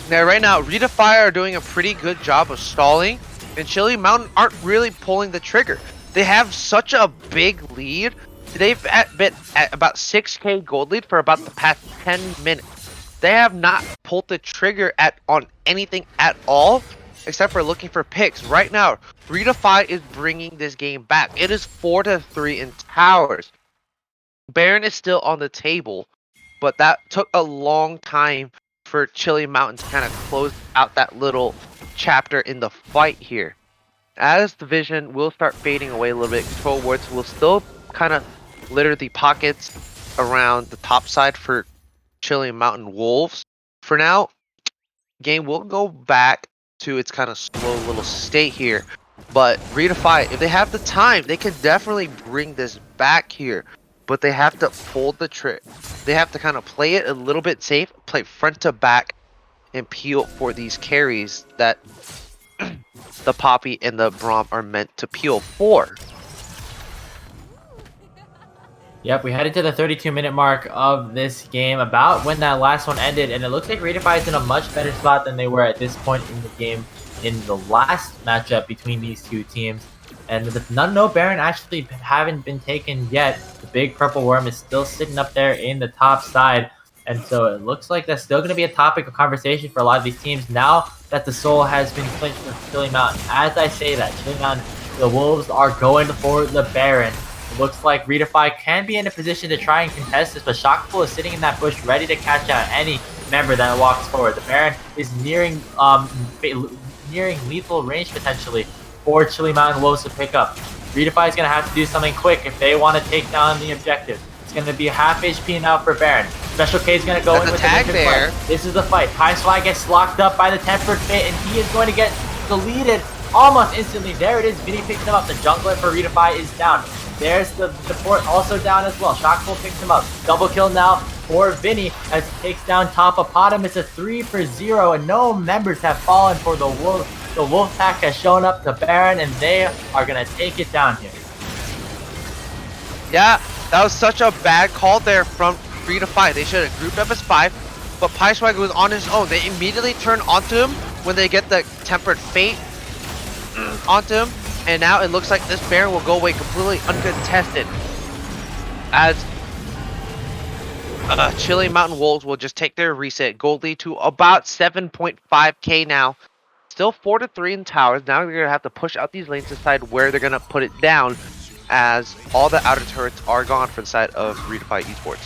Now, right now, Redefy are doing a pretty good job of stalling, and Chili Mountain aren't really pulling the trigger. They have such a big lead. They've been at about 6k gold lead for about the past 10 minutes. They have not pulled the trigger on anything at all, except for looking for picks. Right now, Redefy is bringing this game back. It is 4-3 in towers. Baron is still on the table, but that took a long time for Chili Mountain to kind of close out that little chapter in the fight here. As the vision will start fading away a little bit, Control Wards will still kind of litter the pockets around the top side for Chili Mountain Wolves. For now, game will go back to its kind of slow little state here. But Redefy, if they have the time, they can definitely bring this back here. But they have to pull the trick. They have to kind of play it a little bit safe, play front to back, and peel for these carries that the Poppy and the Braum are meant to peel for. Yep, we headed to the 32-minute mark of this game, about when that last one ended, and it looks like Redefy is in a much better spot than they were at this point in the game in the last matchup between these two teams. And no Baron actually haven't been taken yet. The big purple worm is still sitting up there in the top side, and so it looks like that's still going to be a topic of conversation for a lot of these teams now that the Soul has been clinched with Chili Mountain. As I say that, Chili Mountain, the Wolves are going for the Baron. It looks like Redefy can be in a position to try and contest this, but Shockpool is sitting in that bush ready to catch out any member that walks forward. The Baron is nearing lethal range potentially for Chili Mountain Wolves to pick up. Redefy is going to have to do something quick if they want to take down the objective. It's going to be half HP now for Baron. Special K is going to go in with the tag there. This is the fight. High Swag gets locked up by the Tempered Fate, and he is going to get deleted almost instantly. There it is. Vinny picks him up. The jungler for Redefy is down. There's the support also down as well. Shockpool picks him up. Double kill now for Vinny as he takes down Topopotamus. A 3-for-0, and no members have fallen for the Wolves. The Wolf Pack has shown up to Baron, and they are going to take it down here. Yeah, that was such a bad call there from Redefy. They should have grouped up as 5, but Pieswag was on his own. They immediately turn onto him when they get the Tempered Fate onto him, and now it looks like this Baron will go away completely uncontested as Chili Mountain Wolves will just take their reset. Gold lead to about 7.5k now. Still 4-3 in towers. Now they're going to have to push out these lanes to decide where they're going to put it down, as all the outer turrets are gone for the side of Redefy Esports.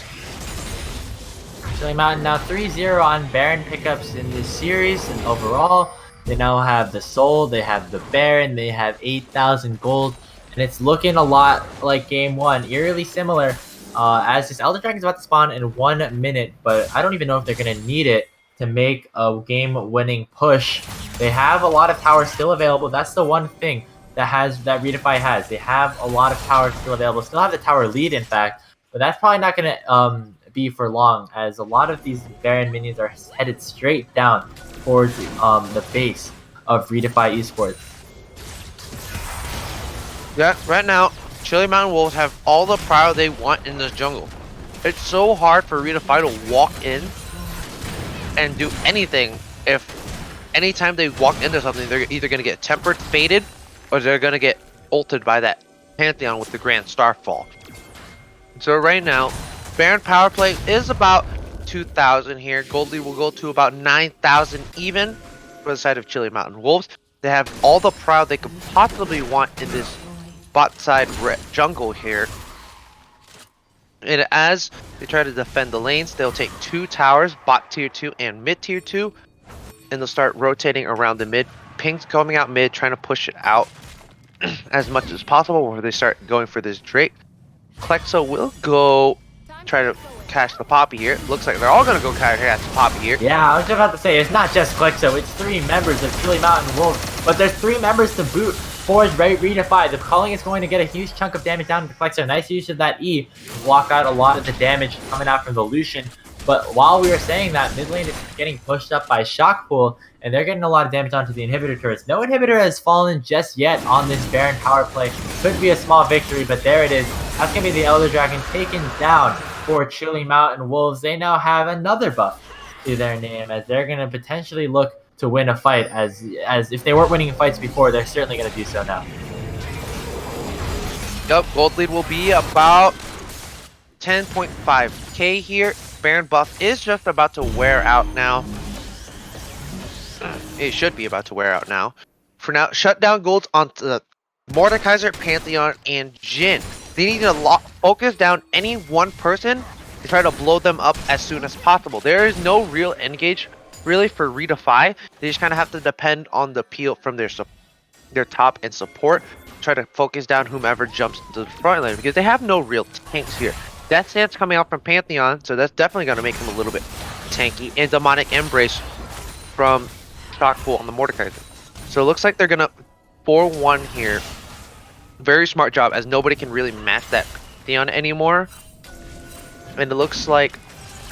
Chili Mountain now 3-0 on Baron pickups in this series, and overall they now have the Soul, they have the Baron, they have 8,000 gold, and it's looking a lot like game 1, eerily similar, as this Elder Dragon is about to spawn in 1 minute, but I don't even know if they're going to need it to make a game-winning push. They have a lot of towers still available. That's the one thing that Redefy has. They have a lot of towers still available. Still have the tower lead, in fact, but that's probably not going to be for long, as a lot of these Baron minions are headed straight down towards the base of Redefy Esports. Yeah, right now, Chili Mountain Wolves have all the power they want in this jungle. It's so hard for Redefy to walk in and do anything. If anytime they walk into something, they're either going to get Tempered Fated, or they're going to get ulted by that Pantheon with the Grand Starfall. So right now, Baron power play is about 2,000 here. Gold lead will go to about 9,000 even for the side of Chili Mountain Wolves. They have all the proud they could possibly want in this bot side jungle here. And as they try to defend the lanes, they'll take 2 towers, bot tier 2 and mid tier 2, and they'll start rotating around the mid. Ping's coming out mid, trying to push it out as much as possible, where they start going for this Drake. Klexo will go try to catch the Poppy here. Looks like they're all going to go catch the Poppy here. Yeah, I was just about to say, it's not just Klexo, it's 3 members of Chili Mountain Wolves, but there's 3 members to boot for Redefy. The Culling is going to get a huge chunk of damage down to Klexo. Nice use of that E to block out a lot of the damage coming out from the Lucian. But while we were saying that, mid lane is getting pushed up by Shockpool, and they're getting a lot of damage onto the inhibitor turrets. No inhibitor has fallen just yet on this Baron power play. Could be a small victory, but there it is. That's going to be the Elder Dragon taken down for Chili Mountain Wolves. They now have another buff to their name, as they're going to potentially look to win a fight, as if they weren't winning fights before, they're certainly going to do so now. Yep, gold lead will be about 10.5k here. Baron buff is just about to wear out now. It should be about to wear out now. For now, shut down golds onto the Mordekaiser, Pantheon, and Jhin. They need to focus down any one person to try to blow them up as soon as possible. There is no real engage really for Redefy. They just kind of have to depend on the peel from their top and support. Try to focus down whomever jumps to the front line, because they have no real tanks here. Death Stance coming out from Pantheon, so that's definitely going to make him a little bit tanky. And Demonic Embrace from Shockpool on the Mordekaiser. So it looks like they're going to 4-1 here. Very smart job, as nobody can really match that Theon anymore. And it looks like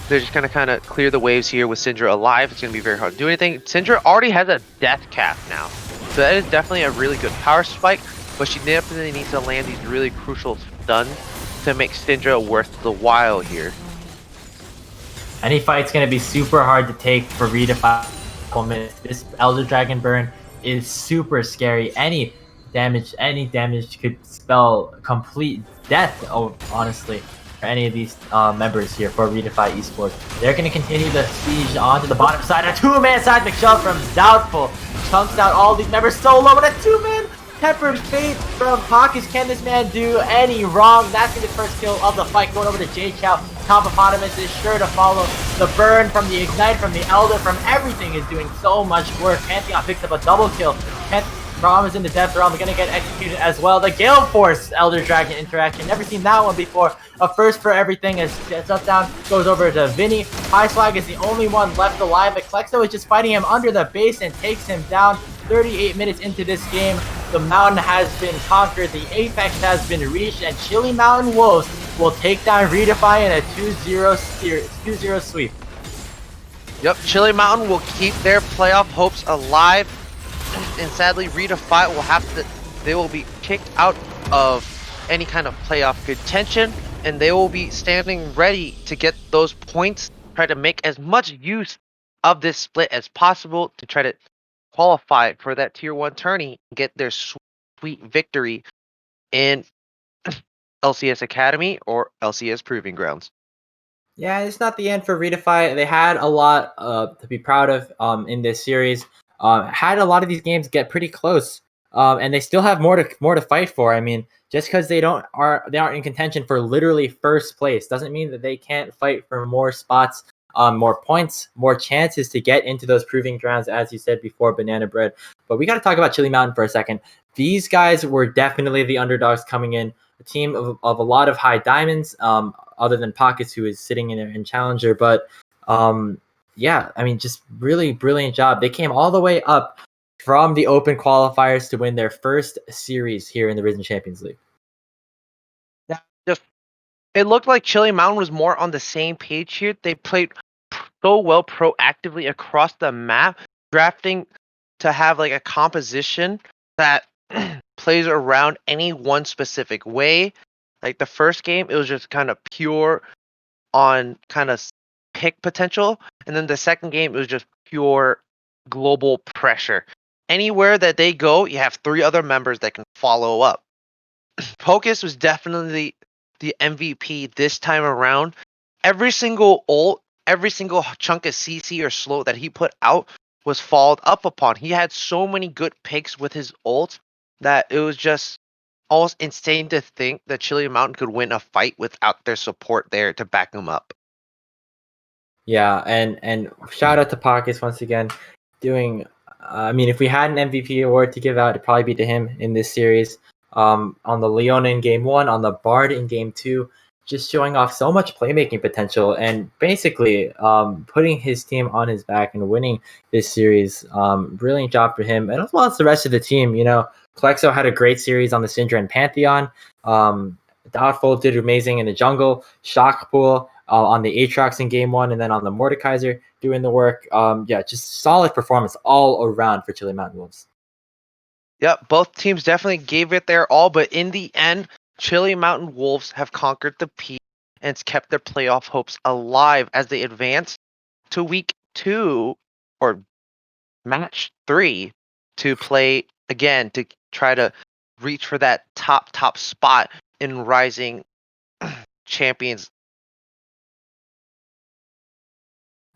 they're just gonna kind of clear the waves here with Syndra alive. It's gonna be very hard to do anything. Syndra already has a death cap now, so that is definitely a really good power spike, but she definitely needs to land these really crucial stuns to make Syndra worth the while here. Any fight's gonna be super hard to take for Redefy. This Elder Dragon burn is super scary. Any damage could spell complete death. Oh, honestly, for any of these members here for Redefy Esports, they're gonna continue the siege onto the bottom side. A two-man side McShove from Doubtful chunks out all these members so low, but a two-man Peppered Fate from Pockets. Can this man do any wrong? That's gonna be the first kill of the fight, going over to J Chow. Tompopotamus is sure to follow. The burn from the Ignite, from the Elder, from everything is doing so much work. Pantheon picks up a double kill. Braum is in the death realm, gonna get executed as well. The Gale Force Elder Dragon interaction, never seen that one before. A first for everything as Shutdown goes over to Vinny. High Swag is the only one left alive, but Klexo is just fighting him under the base and takes him down. 38 minutes into this game, the mountain has been conquered, the apex has been reached, and Chili Mountain Wolves will take down Redefy in a 2-0 sweep. Yep, Chili Mountain will keep their playoff hopes alive, and sadly Redefy they will be kicked out of any kind of playoff contention, and they will be standing ready to get those points, try to make as much use of this split as possible to try to qualify for that tier 1 tourney and get their sweet victory in LCS Academy or LCS Proving Grounds. Yeah, it's not the end for Redefy. They had a lot to be proud of in this series. Had a lot of these games get pretty close, and they still have more to fight for. I mean, just because they aren't in contention for literally first place doesn't mean that they can't fight for more spots, more points, more chances to get into those proving grounds, as you said before, Banana Bread. But we got to talk about Chili Mountain for a second. These guys were definitely the underdogs coming in. A team of a lot of high diamonds, other than Pockets, who is sitting in Challenger. But yeah, I mean, just really brilliant job. They came all the way up from the open qualifiers to win their first series here in the Risen Champions League. Yeah, it looked like Chili Mountain was more on the same page here. They played so well proactively across the map, drafting to have like a composition that plays around any one specific way. Like the first game, it was just kind of pure on kind of pick potential, and then the second game, it was just pure global pressure. Anywhere that they go, you have 3 other members that can follow up. Pocus was definitely the MVP this time around. Every single ult, every single chunk of CC or slow that he put out was followed up upon. He had so many good picks with his ult that it was just almost insane to think that Chili Mountain could win a fight without their support there to back them up. Yeah, and shout out to Pockets once again, doing. I mean, if we had an MVP award to give out, it'd probably be to him in this series. On the Leona in Game 1, on the Bard in Game 2, just showing off so much playmaking potential and basically putting his team on his back and winning this series. Brilliant job for him, and as well as the rest of the team. You know, Klexo had a great series on the Syndra and Pantheon. Doubtful did amazing in the jungle. Shockpool on the Aatrox in Game 1, and then on the Mordekaiser doing the work. Yeah, just solid performance all around for Chili Mountain Wolves. Yep, both teams definitely gave it their all, but in the end, Chili Mountain Wolves have conquered the peak and it's kept their playoff hopes alive as they advance to week 2 or match 3 to play again to try to reach for that top spot in Rising Champions.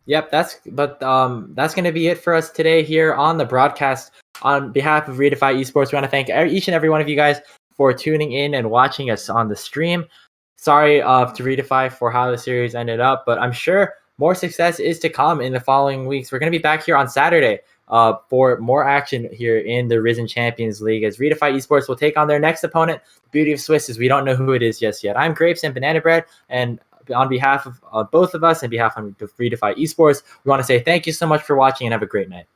Yep, that's going to be it for us today here on the broadcast. On behalf of Redefy Esports, we want to thank each and every one of you guys for tuning in and watching us on the stream. Sorry to Redefy for how the series ended up, but I'm sure more success is to come in the following weeks. We're going to be back here on Saturday for more action here in the Risen Champions League as Redefy Esports will take on their next opponent. The beauty of Swiss is we don't know who it is just yet. I'm Grapes and Banana Bread, and on behalf of both of us and behalf of Redefy Esports, we want to say thank you so much for watching and have a great night.